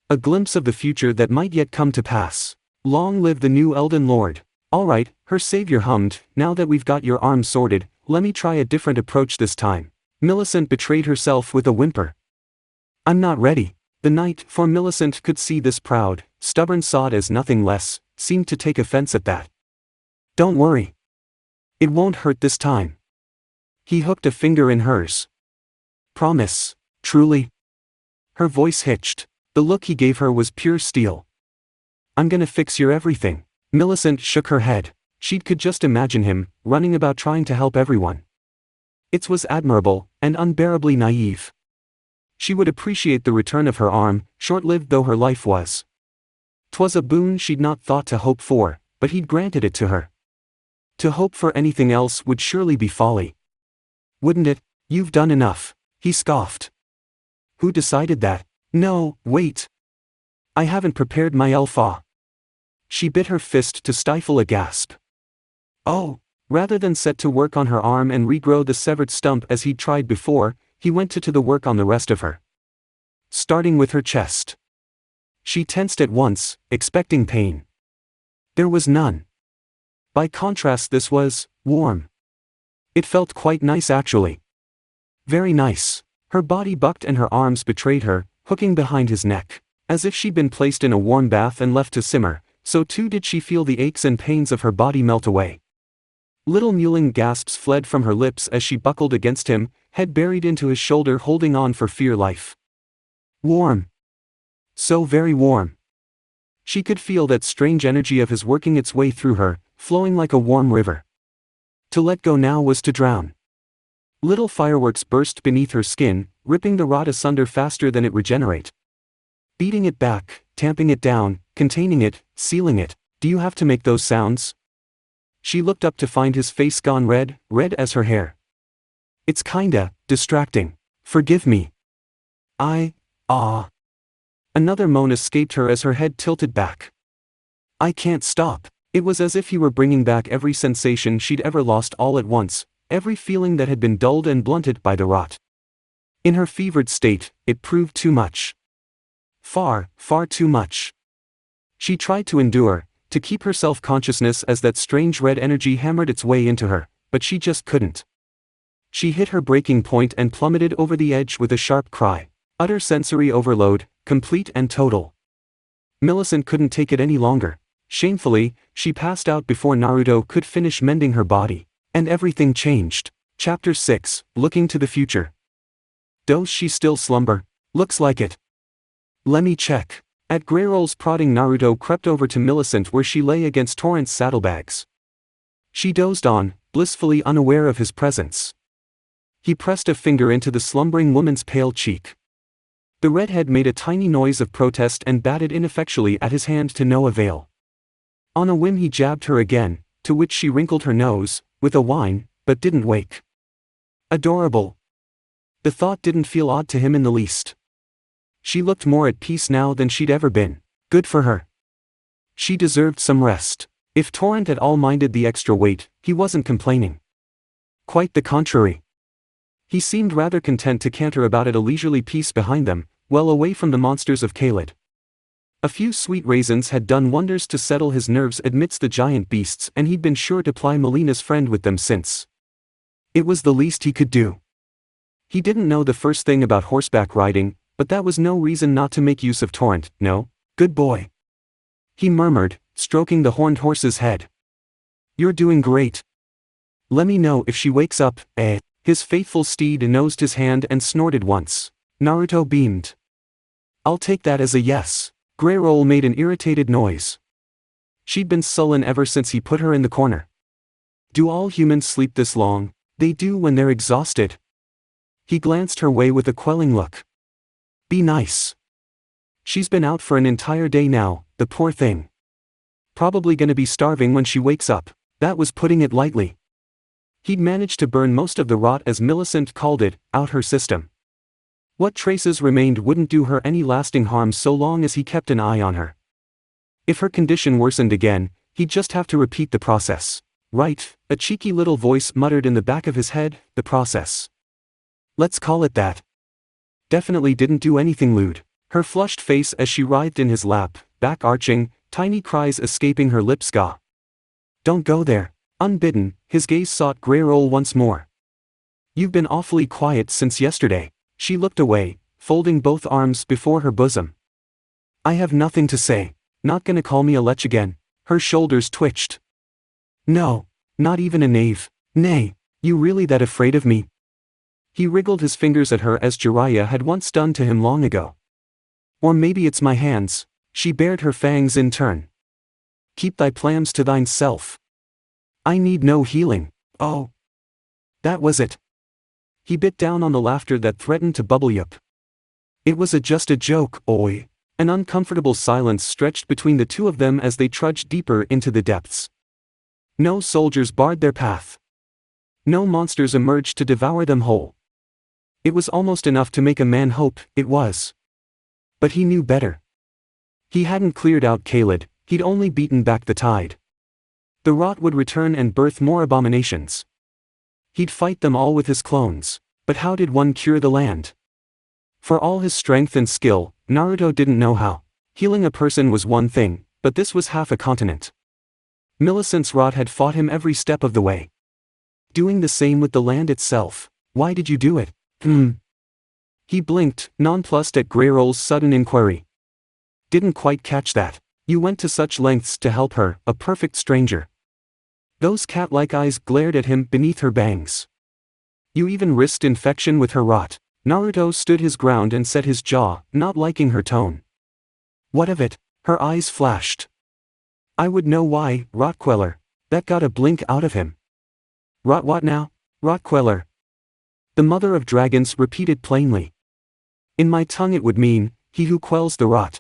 A glimpse of the future that might yet come to pass. Long live the new Elden Lord. All right, her savior hummed, now that we've got your arms sorted, let me try a different approach this time. Millicent betrayed herself with a whimper. I'm not ready. The knight, for Millicent could see this proud, stubborn sod as nothing less, seemed to take offense at that. Don't worry. It won't hurt this time. He hooked a finger in hers. Promise, truly? Her voice hitched. The look he gave her was pure steel. I'm gonna fix your everything. Millicent shook her head. She could just imagine him, running about trying to help everyone. It was admirable, and unbearably naive. She would appreciate the return of her arm, short-lived though her life was. 'Twas a boon she'd not thought to hope for, but he'd granted it to her. To hope for anything else would surely be folly. Wouldn't it? You've done enough, he scoffed. Who decided that? No, wait. I haven't prepared my alpha. She bit her fist to stifle a gasp. Oh! Rather than set to work on her arm and regrow the severed stump as he'd tried before, he went to the work on the rest of her. Starting with her chest. She tensed at once, expecting pain. There was none. By contrast, this was warm. It felt quite nice actually. Very nice. Her body bucked and her arms betrayed her, hooking behind his neck. As if she'd been placed in a warm bath and left to simmer, so too did she feel the aches and pains of her body melt away. Little mewling gasps fled from her lips as she buckled against him, head buried into his shoulder, holding on for fear life. Warm. So very warm. She could feel that strange energy of his working its way through her, flowing like a warm river. To let go now was to drown. Little fireworks burst beneath her skin, ripping the rot asunder faster than it regenerate. Beating it back, tamping it down, containing it, sealing it. Do you have to make those sounds? She looked up to find his face gone red, red as her hair. It's kinda distracting. Forgive me. Another moan escaped her as her head tilted back. I can't stop. It was as if he were bringing back every sensation she'd ever lost all at once, every feeling that had been dulled and blunted by the rot. In her fevered state, it proved too much. Far, far too much. She tried to endure, to keep her self-consciousness as that strange red energy hammered its way into her, but she just couldn't. She hit her breaking point and plummeted over the edge with a sharp cry. Utter sensory overload, complete and total. Millicent couldn't take it any longer. Shamefully, she passed out before Naruto could finish mending her body. And everything changed. Chapter 6, Looking to the Future. Does she still slumber? Looks like it. Lemme check. At Greyrol's prodding, Naruto crept over to Millicent where she lay against Torrent's saddlebags. She dozed on, blissfully unaware of his presence. He pressed a finger into the slumbering woman's pale cheek. The redhead made a tiny noise of protest and batted ineffectually at his hand to no avail. On a whim he jabbed her again, to which she wrinkled her nose, with a whine, but didn't wake. Adorable. The thought didn't feel odd to him in the least. She looked more at peace now than she'd ever been. Good for her. She deserved some rest. If Torrent at all minded the extra weight, he wasn't complaining. Quite the contrary. He seemed rather content to canter about at a leisurely pace behind them, well away from the monsters of Caelid. A few sweet raisins had done wonders to settle his nerves amidst the giant beasts, and he'd been sure to ply Melina's friend with them since. It was the least he could do. He didn't know the first thing about horseback riding, but that was no reason not to make use of Torrent. No, good boy. He murmured, stroking the horned horse's head. You're doing great. Let me know if she wakes up, eh? His faithful steed nosed his hand and snorted once. Naruto beamed. I'll take that as a yes. Greyrol made an irritated noise. She'd been sullen ever since he put her in the corner. Do all humans sleep this long? They do when they're exhausted. He glanced her way with a quelling look. Be nice. She's been out for an entire day now, the poor thing. Probably gonna be starving when she wakes up. That was putting it lightly. He'd managed to burn most of the rot, as Millicent called it, out her system. What traces remained wouldn't do her any lasting harm so long as he kept an eye on her. If her condition worsened again, he'd just have to repeat the process. Right, a cheeky little voice muttered in the back of his head, the process. Let's call it that. Definitely didn't do anything lewd. Her flushed face as she writhed in his lap, back arching, tiny cries escaping her lips. Gah. Don't go there. Unbidden, his gaze sought Greyrol once more. You've been awfully quiet since yesterday. She looked away, folding both arms before her bosom. I have nothing to say. Not gonna call me a lech again. Her shoulders twitched. No, not even a knave. Nay, you really that afraid of me? He wriggled his fingers at her as Jiraiya had once done to him long ago. Or maybe it's my hands. She bared her fangs in turn. Keep thy plans to thine self. I need no healing. Oh. That was it. He bit down on the laughter that threatened to bubble up. It was just a joke, oi. An uncomfortable silence stretched between the two of them as they trudged deeper into the depths. No soldiers barred their path. No monsters emerged to devour them whole. It was almost enough to make a man hope it was. But he knew better. He hadn't cleared out Caelid, he'd only beaten back the tide. The rot would return and birth more abominations. He'd fight them all with his clones, but how did one cure the land? For all his strength and skill, Naruto didn't know how. Healing a person was one thing, but this was half a continent. Millicent's rot had fought him every step of the way. Doing the same with the land itself. Why did you do it? He blinked, nonplussed at Greyrol's sudden inquiry. Didn't quite catch that. You went to such lengths to help her, a perfect stranger. Those cat-like eyes glared at him beneath her bangs. You even risked infection with her rot. Naruto stood his ground and set his jaw, not liking her tone. What of it? Her eyes flashed. I would know why, Rotqueller. That got a blink out of him. Rot what now? Rotqueller. The mother of dragons repeated plainly. In my tongue it would mean, he who quells the rot.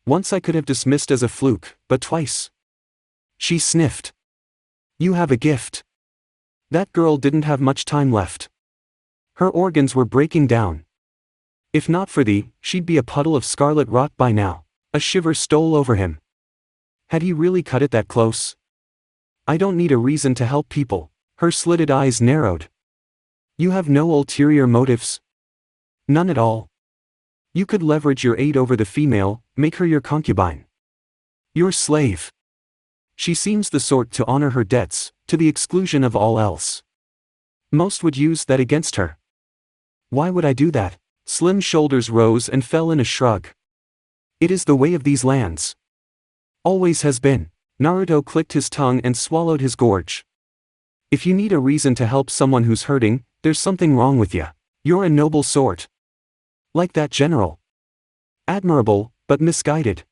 Once I could have dismissed as a fluke, but twice. She sniffed. You have a gift. That girl didn't have much time left. Her organs were breaking down. If not for thee, she'd be a puddle of scarlet rot by now. A shiver stole over him. Had he really cut it that close? I don't need a reason to help people. Her slitted eyes narrowed. You have no ulterior motives? None at all. You could leverage your aid over the female, make her your concubine. Your slave. She seems the sort to honor her debts, to the exclusion of all else. Most would use that against her. Why would I do that? Slim shoulders rose and fell in a shrug. It is the way of these lands. Always has been. Naruto clicked his tongue and swallowed his gorge. If you need a reason to help someone who's hurting, there's something wrong with you. You're a noble sort. Like that general. Admirable, but misguided.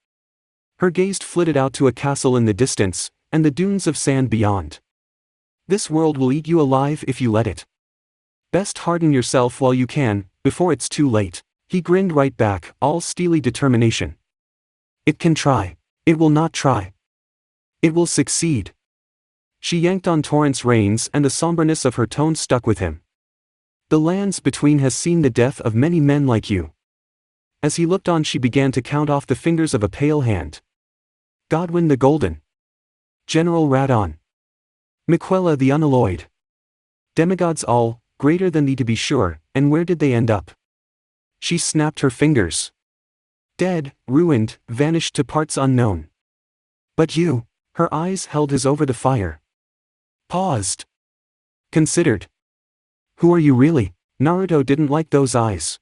Her gaze flitted out to a castle in the distance, and the dunes of sand beyond. This world will eat you alive if you let it. Best harden yourself while you can, before it's too late. He grinned right back, all steely determination. It can try. It will not try. It will succeed. She yanked on Torrent's reins and the somberness of her tone stuck with him. The lands between has seen the death of many men like you. As he looked on, she began to count off the fingers of a pale hand. Godwin the Golden. General Radon. Miquella the Unalloyed. Demigods all, greater than thee to be sure, and where did they end up? She snapped her fingers. Dead, ruined, vanished to parts unknown. But you. Her eyes held his over the fire. Paused. Considered. Who are you really? Naruto didn't like those eyes.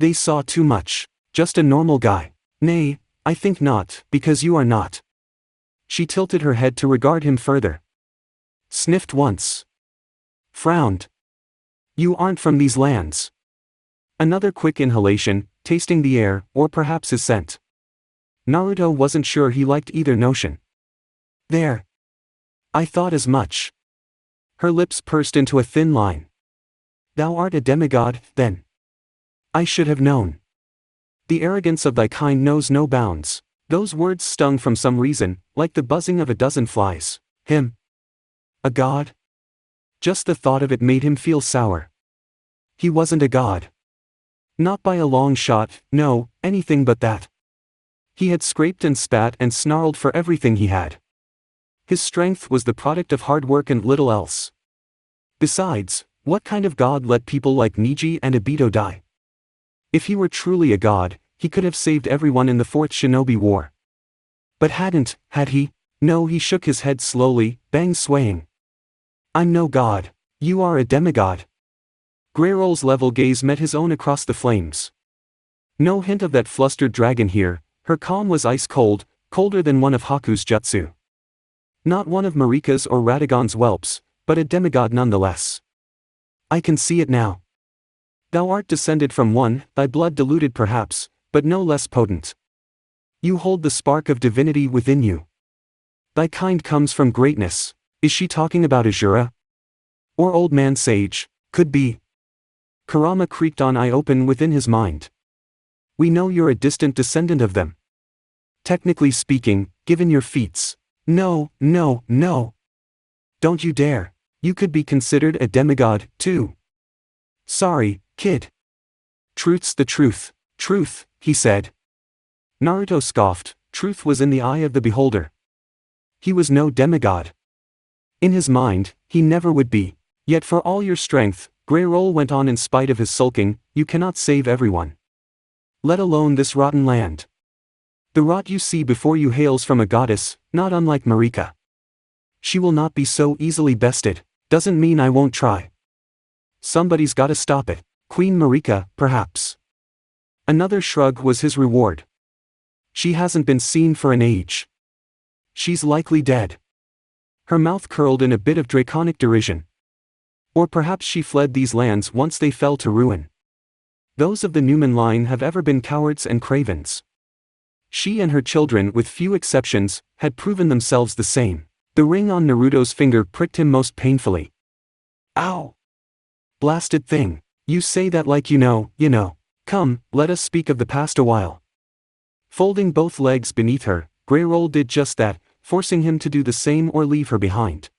They saw too much. Just a normal guy. Nay, I think not, because you are not. She tilted her head to regard him further. Sniffed once. Frowned. You aren't from these lands. Another quick inhalation, tasting the air, or perhaps his scent. Naruto wasn't sure he liked either notion. There. I thought as much. Her lips pursed into a thin line. Thou art a demigod, then. I should have known. The arrogance of thy kind knows no bounds. Those words stung from some reason, like the buzzing of a dozen flies. Him. A god? Just the thought of it made him feel sour. He wasn't a god. Not by a long shot, no, anything but that. He had scraped and spat and snarled for everything he had. His strength was the product of hard work and little else. Besides, what kind of god let people like Neji and Obito die? If he were truly a god, he could have saved everyone in the Fourth Shinobi War. But hadn't, had he? No, he shook his head slowly, bang swaying. I'm no god. You are a demigod. Greyrol's level gaze met his own across the flames. No hint of that flustered dragon here, her calm was ice cold, colder than one of Haku's jutsu. Not one of Marika's or Radagon's whelps, but a demigod nonetheless. I can see it now. Thou art descended from one, thy blood diluted perhaps, but no less potent. You hold the spark of divinity within you. Thy kind comes from greatness. Is she talking about Azura? Or Old Man Sage? Could be. Kurama creaked on eye open within his mind. We know you're a distant descendant of them. Technically speaking, given your feats. No, no, no. Don't you dare. You could be considered a demigod, too. Sorry, kid. Truth's the truth. Truth, he said. Naruto scoffed. Truth was in the eye of the beholder. He was no demigod. In his mind, he never would be. Yet for all your strength, Greyroll went on in spite of his sulking, you cannot save everyone. Let alone this rotten land. The rot you see before you hails from a goddess, not unlike Marika. She will not be so easily bested. Doesn't mean I won't try. Somebody's gotta stop it. Queen Marika, perhaps. Another shrug was his reward. She hasn't been seen for an age. She's likely dead. Her mouth curled in a bit of draconic derision. Or perhaps she fled these lands once they fell to ruin. Those of the Newman line have ever been cowards and cravens. She and her children, with few exceptions, had proven themselves the same. The ring on Naruto's finger pricked him most painfully. Ow! Blasted thing. You say that like you know. Come, let us speak of the past a while. Folding both legs beneath her, Greyroll did just that, forcing him to do the same or leave her behind.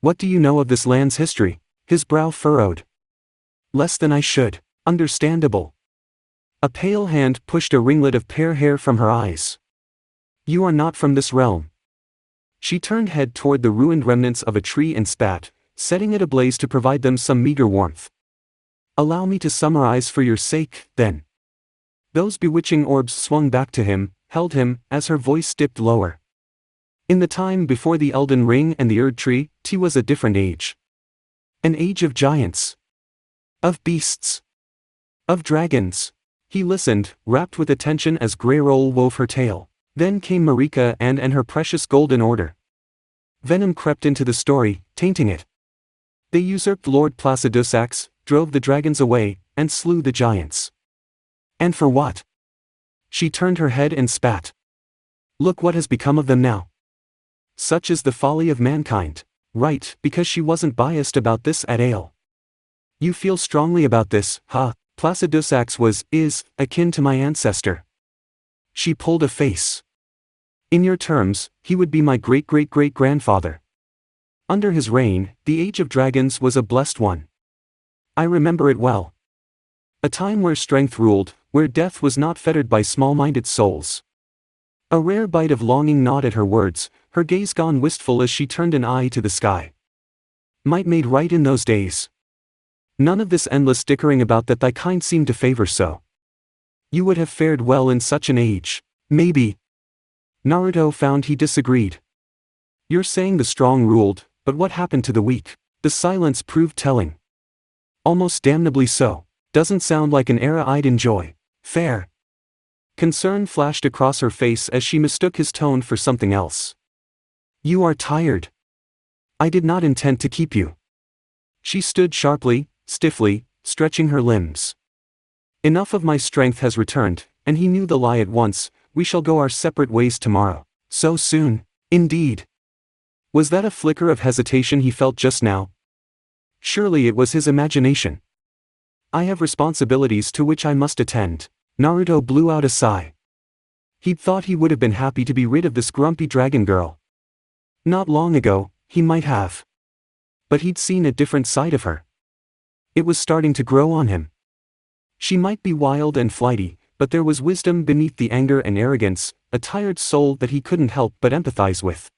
What do you know of this land's history? His brow furrowed. Less than I should. Understandable. A pale hand pushed a ringlet of pear hair from her eyes. You are not from this realm. She turned head toward the ruined remnants of a tree and spat, setting it ablaze to provide them some meager warmth. Allow me to summarize for your sake, then. Those bewitching orbs swung back to him, held him, as her voice dipped lower. In the time before the Elden Ring and the Erd Tree, T was a different age. An age of giants. Of beasts. Of dragons. He listened, rapt with attention as Greyroll wove her tale. Then came Marika and her precious Golden Order. Venom crept into the story, tainting it. They usurped Lord Placidusax, drove the dragons away, and slew the giants. And for what? She turned her head and spat. Look what has become of them now. Such is the folly of mankind. Right, because she wasn't biased about this at all. You feel strongly about this, huh? Placidusax is, akin to my ancestor. She pulled a face. In your terms, he would be my great-great-great-grandfather. Under his reign, the Age of Dragons was a blessed one. I remember it well. A time where strength ruled, where death was not fettered by small-minded souls. A rare bite of longing gnawed at her words, her gaze gone wistful as she turned an eye to the sky. Might made right in those days. None of this endless dickering about that thy kind seemed to favor so. You would have fared well in such an age, maybe. Naruto found he disagreed. You're saying the strong ruled, but what happened to the weak? The silence proved telling. Almost damnably so. Doesn't sound like an era I'd enjoy. Fair. Concern flashed across her face as she mistook his tone for something else. You are tired. I did not intend to keep you. She stood sharply, stiffly, stretching her limbs. Enough of my strength has returned, and he knew the lie at once. We shall go our separate ways tomorrow. So soon, indeed. Was that a flicker of hesitation he felt just now? Surely it was his imagination. I have responsibilities to which I must attend. Naruto blew out a sigh. He'd thought he would have been happy to be rid of this grumpy dragon girl. Not long ago, he might have. But he'd seen a different side of her. It was starting to grow on him. She might be wild and flighty, but there was wisdom beneath the anger and arrogance, a tired soul that he couldn't help but empathize with.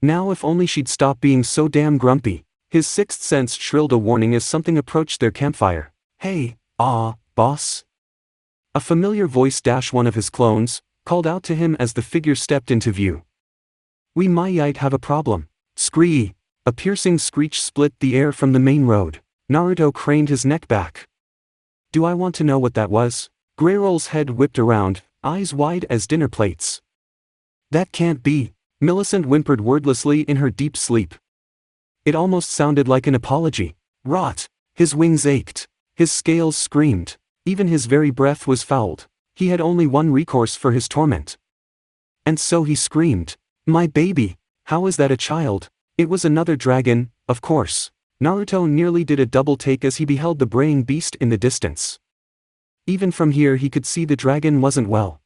Now if only she'd stop being so damn grumpy. His sixth sense shrilled a warning as something approached their campfire. Hey, boss? A familiar voice one of his clones, called out to him as the figure stepped into view. We might have a problem. Scree! A piercing screech split the air from the main road. Naruto craned his neck back. Do I want to know what that was? Greyroll's head whipped around, eyes wide as dinner plates. That can't be. Millicent whimpered wordlessly in her deep sleep. It almost sounded like an apology. Rot! His wings ached. His scales screamed. Even his very breath was fouled. He had only one recourse for his torment. And so he screamed. My baby! How is that a child? It was another dragon, of course. Naruto nearly did a double take as he beheld the braying beast in the distance. Even from here he could see the dragon wasn't well.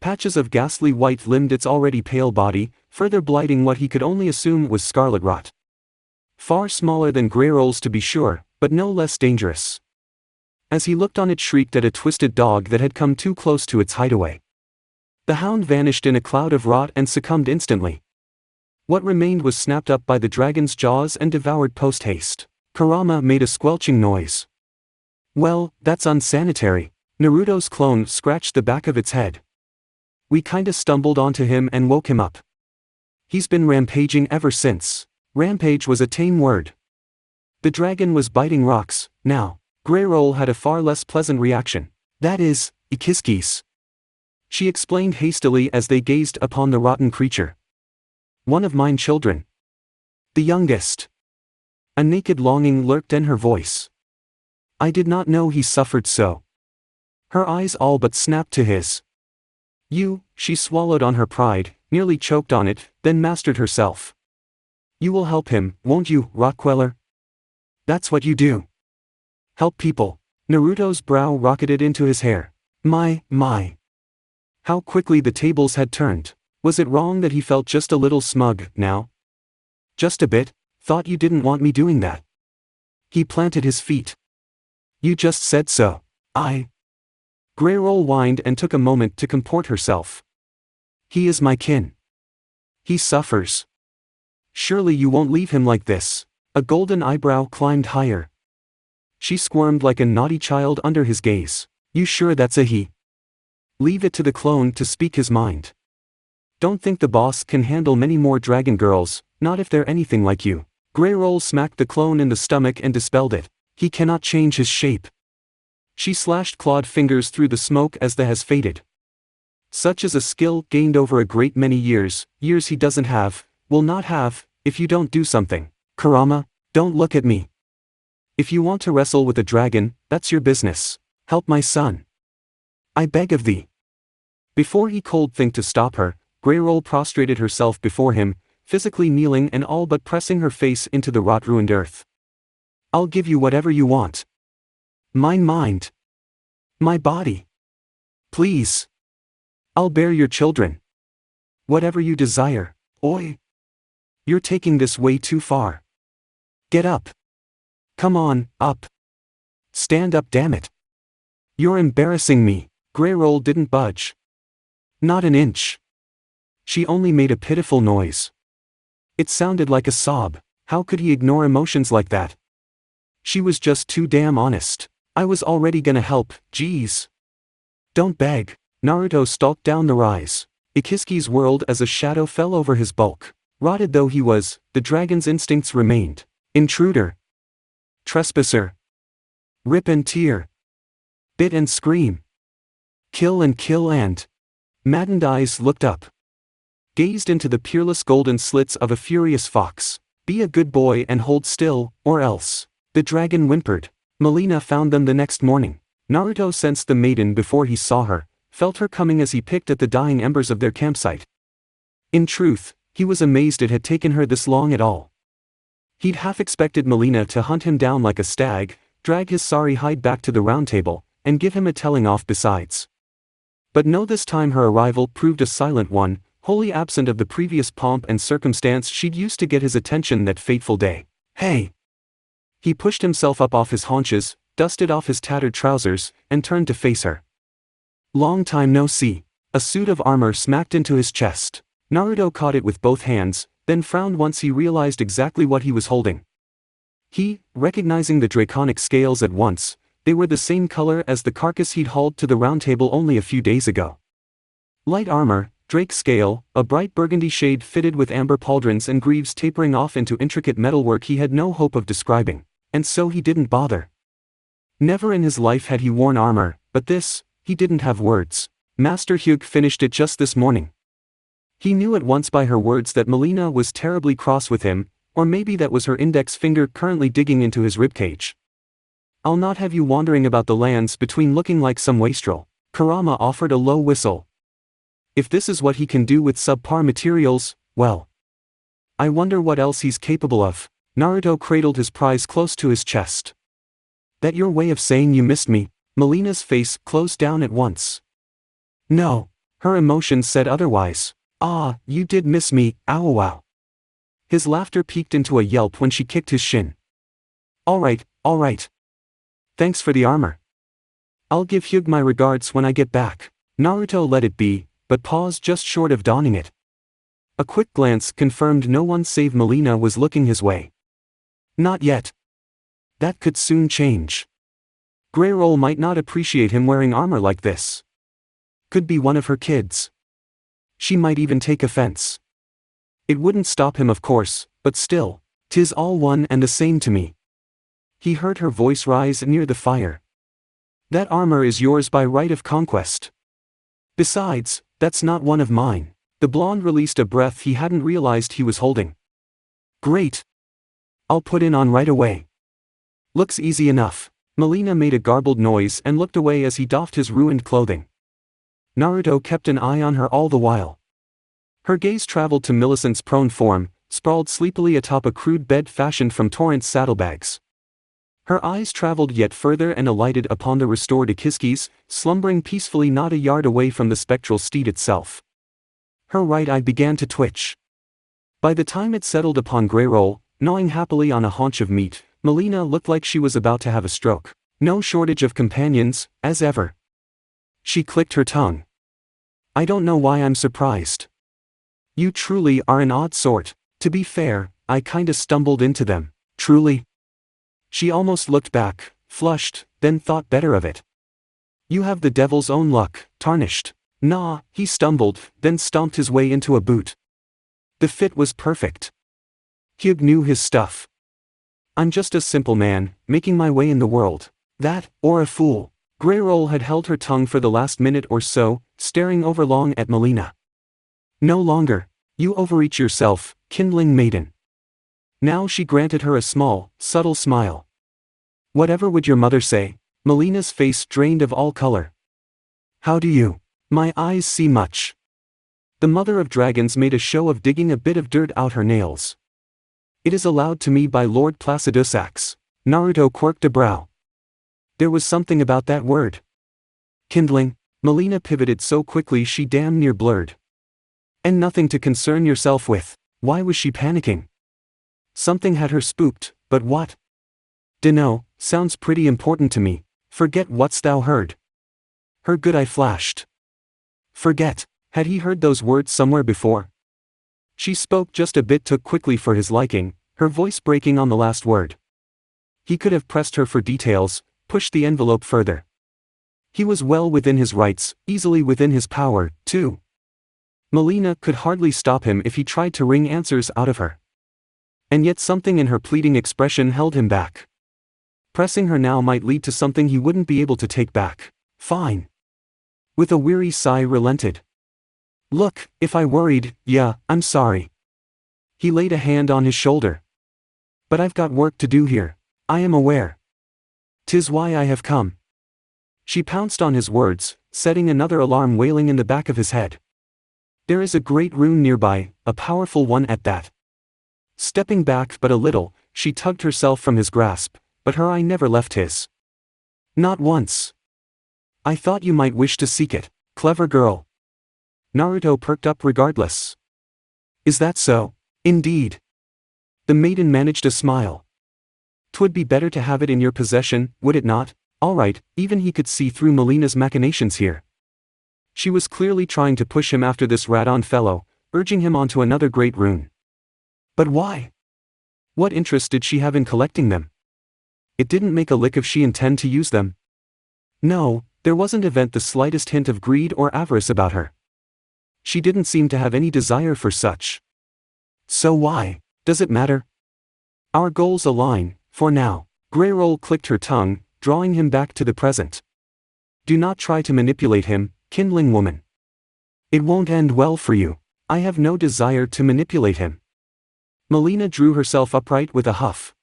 Patches of ghastly white limbed its already pale body, further blighting what he could only assume was scarlet rot. Far smaller than Greyroll's to be sure, but no less dangerous. As he looked on it shrieked at a twisted dog that had come too close to its hideaway. The hound vanished in a cloud of rot and succumbed instantly. What remained was snapped up by the dragon's jaws and devoured post-haste. Kurama made a squelching noise. Well, that's unsanitary. Naruto's clone scratched the back of its head. We kinda stumbled onto him and woke him up. He's been rampaging ever since. Rampage was a tame word. The dragon was biting rocks, now. Greyroll had a far less pleasant reaction. That is, Ikiskis. She explained hastily as they gazed upon the rotten creature. One of mine children. The youngest. A naked longing lurked in her voice. I did not know he suffered so. Her eyes all but snapped to his. She swallowed on her pride, nearly choked on it, then mastered herself. You will help him, won't you, Rotqueller? That's what you do. Help people. Naruto's brow rocketed into his hair. My. How quickly the tables had turned. Was it wrong that he felt just a little smug, now? Just a bit. Thought you didn't want me doing that. He planted his feet. You just said so. Greyroll whined and took a moment to comport herself. He is my kin. He suffers. Surely you won't leave him like this. A golden eyebrow climbed higher. She squirmed like a naughty child under his gaze. You sure that's a he? Leave it to the clone to speak his mind. Don't think the boss can handle many more dragon girls, not if they're anything like you. Greyroll smacked the clone in the stomach and dispelled it. He cannot change his shape. She slashed clawed fingers through the smoke as the has faded. Such is a skill gained over a great many years he doesn't have, will not have, if you don't do something. Kurama, don't look at me. If you want to wrestle with a dragon, that's your business. Help my son. I beg of thee. Before he could think to stop her, Greyroll prostrated herself before him, physically kneeling and all but pressing her face into the rot-ruined earth. I'll give you whatever you want. My mind. My body. Please. I'll bear your children. Whatever you desire. Oi. You're taking this way too far. Get up. Come on, up. Stand up, damn it. You're embarrassing me. Greyroll didn't budge. Not an inch. She only made a pitiful noise. It sounded like a sob. How could he ignore emotions like that? She was just too damn honest. I was already gonna help, jeez. Don't beg. Naruto stalked down the rise. Ikisuke's whirled as a shadow fell over his bulk. Rotted though he was, the dragon's instincts remained. Intruder. Trespasser. Rip and tear. Bit and scream. Kill and. Maddened eyes looked up. Gazed into the peerless golden slits of a furious fox. Be a good boy and hold still, or else. The dragon whimpered. Melina found them the next morning. Naruto sensed the maiden before he saw her, felt her coming as he picked at the dying embers of their campsite. In truth, he was amazed it had taken her this long at all. He'd half expected Melina to hunt him down like a stag, drag his sorry hide back to the round table, and give him a telling off besides. But no, this time her arrival proved a silent one, wholly absent of the previous pomp and circumstance she'd used to get his attention that fateful day. Hey! He pushed himself up off his haunches, dusted off his tattered trousers, and turned to face her. Long time no see. A suit of armor smacked into his chest. Naruto caught it with both hands, then frowned once he realized exactly what he was holding. He, recognizing the draconic scales at once, they were the same color as the carcass he'd hauled to the round table only a few days ago. Light armor, drake scale, a bright burgundy shade fitted with amber pauldrons and greaves tapering off into intricate metalwork he had no hope of describing, and so he didn't bother. Never in his life had he worn armor, but this, he didn't have words. Master Hyuga finished it just this morning. He knew at once by her words that Melina was terribly cross with him, or maybe that was her index finger currently digging into his ribcage. I'll not have you wandering about the lands between looking like some wastrel. Kurama offered a low whistle. If this is what he can do with subpar materials, well. I wonder what else he's capable of. Naruto cradled his prize close to his chest. That your way of saying you missed me? Melina's face closed down at once. No. Her emotion said otherwise. Ah, you did miss me, ow wow. His laughter peaked into a yelp when she kicked his shin. Alright. Thanks for the armor. I'll give Hyuga my regards when I get back. Naruto let it be, but paused just short of donning it. A quick glance confirmed no one save Melina was looking his way. Not yet. That could soon change. Greyroll might not appreciate him wearing armor like this. Could be one of her kids. She might even take offense. It wouldn't stop him of course, but still, 'tis all one and the same to me. He heard her voice rise near the fire. That armor is yours by right of conquest. Besides, that's not one of mine. The blonde released a breath he hadn't realized he was holding. Great. I'll put in on right away. Looks easy enough. Melina made a garbled noise and looked away as he doffed his ruined clothing. Naruto kept an eye on her all the while. Her gaze traveled to Millicent's prone form, sprawled sleepily atop a crude bed fashioned from Torrent's saddlebags. Her eyes traveled yet further and alighted upon the restored Ikisuke's, slumbering peacefully not a yard away from the spectral steed itself. Her right eye began to twitch. By the time it settled upon Greyroll, gnawing happily on a haunch of meat, Melina looked like she was about to have a stroke. No shortage of companions, as ever. She clicked her tongue. I don't know why I'm surprised. You truly are an odd sort. To be fair, I kinda stumbled into them. Truly? She almost looked back, flushed, then thought better of it. You have the devil's own luck, tarnished. Nah, he stumbled, then stomped his way into a boot. The fit was perfect. Hyuk knew his stuff. I'm just a simple man, making my way in the world. That, or a fool. Greyroll had held her tongue for the last minute or so, staring overlong at Melina. No longer. You overreach yourself, kindling maiden. Now she granted her a small, subtle smile. Whatever would your mother say? Melina's face drained of all color. How do you? My eyes see much. The mother of dragons made a show of digging a bit of dirt out her nails. It is allowed to me by Lord Placidusax. Naruto quirked a brow. There was something about that word. Kindling. Melina pivoted so quickly she damn near blurred. And nothing to concern yourself with. Why was she panicking? Something had her spooked, but what? Dunno, sounds pretty important to me. Forget what's thou heard. Her good eye flashed. Forget. Had he heard those words somewhere before? She spoke just a bit too quickly for his liking, her voice breaking on the last word. He could have pressed her for details, pushed the envelope further. He was well within his rights, easily within his power, too. Melina could hardly stop him if he tried to wring answers out of her. And yet something in her pleading expression held him back. Pressing her now might lead to something he wouldn't be able to take back. Fine. With a weary sigh relented. Look, if I worried, yeah, I'm sorry. He laid a hand on his shoulder. But I've got work to do here. I am aware. 'Tis why I have come. She pounced on his words, setting another alarm wailing in the back of his head. There is a great rune nearby, a powerful one at that. Stepping back but a little, she tugged herself from his grasp, but her eye never left his. Not once. I thought you might wish to seek it, clever girl. Naruto perked up regardless. Is that so? Indeed. The maiden managed a smile. 'Twould be better to have it in your possession, would it not? Alright, even he could see through Melina's machinations here. She was clearly trying to push him after this Radon fellow, urging him onto another great rune. But why? What interest did she have in collecting them? It didn't make a lick if she intended to use them. No, there wasn't the slightest hint of greed or avarice about her. She didn't seem to have any desire for such. So why? Does it matter? Our goals align, for now. Greyroll clicked her tongue, drawing him back to the present. Do not try to manipulate him, kindling woman. It won't end well for you. I have no desire to manipulate him. Melina drew herself upright with a huff.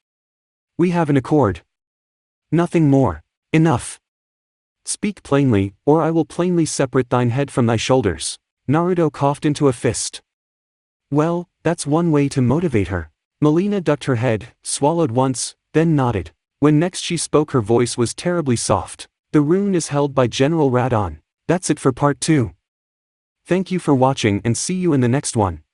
We have an accord. Nothing more. Enough. Speak plainly, or I will plainly separate thine head from thy shoulders. Naruto coughed into a fist. Well, that's one way to motivate her. Melina ducked her head, swallowed once, then nodded. When next she spoke her voice was terribly soft. The rune is held by General Radon. That's it for part 2. Thank you for watching and see you in the next one.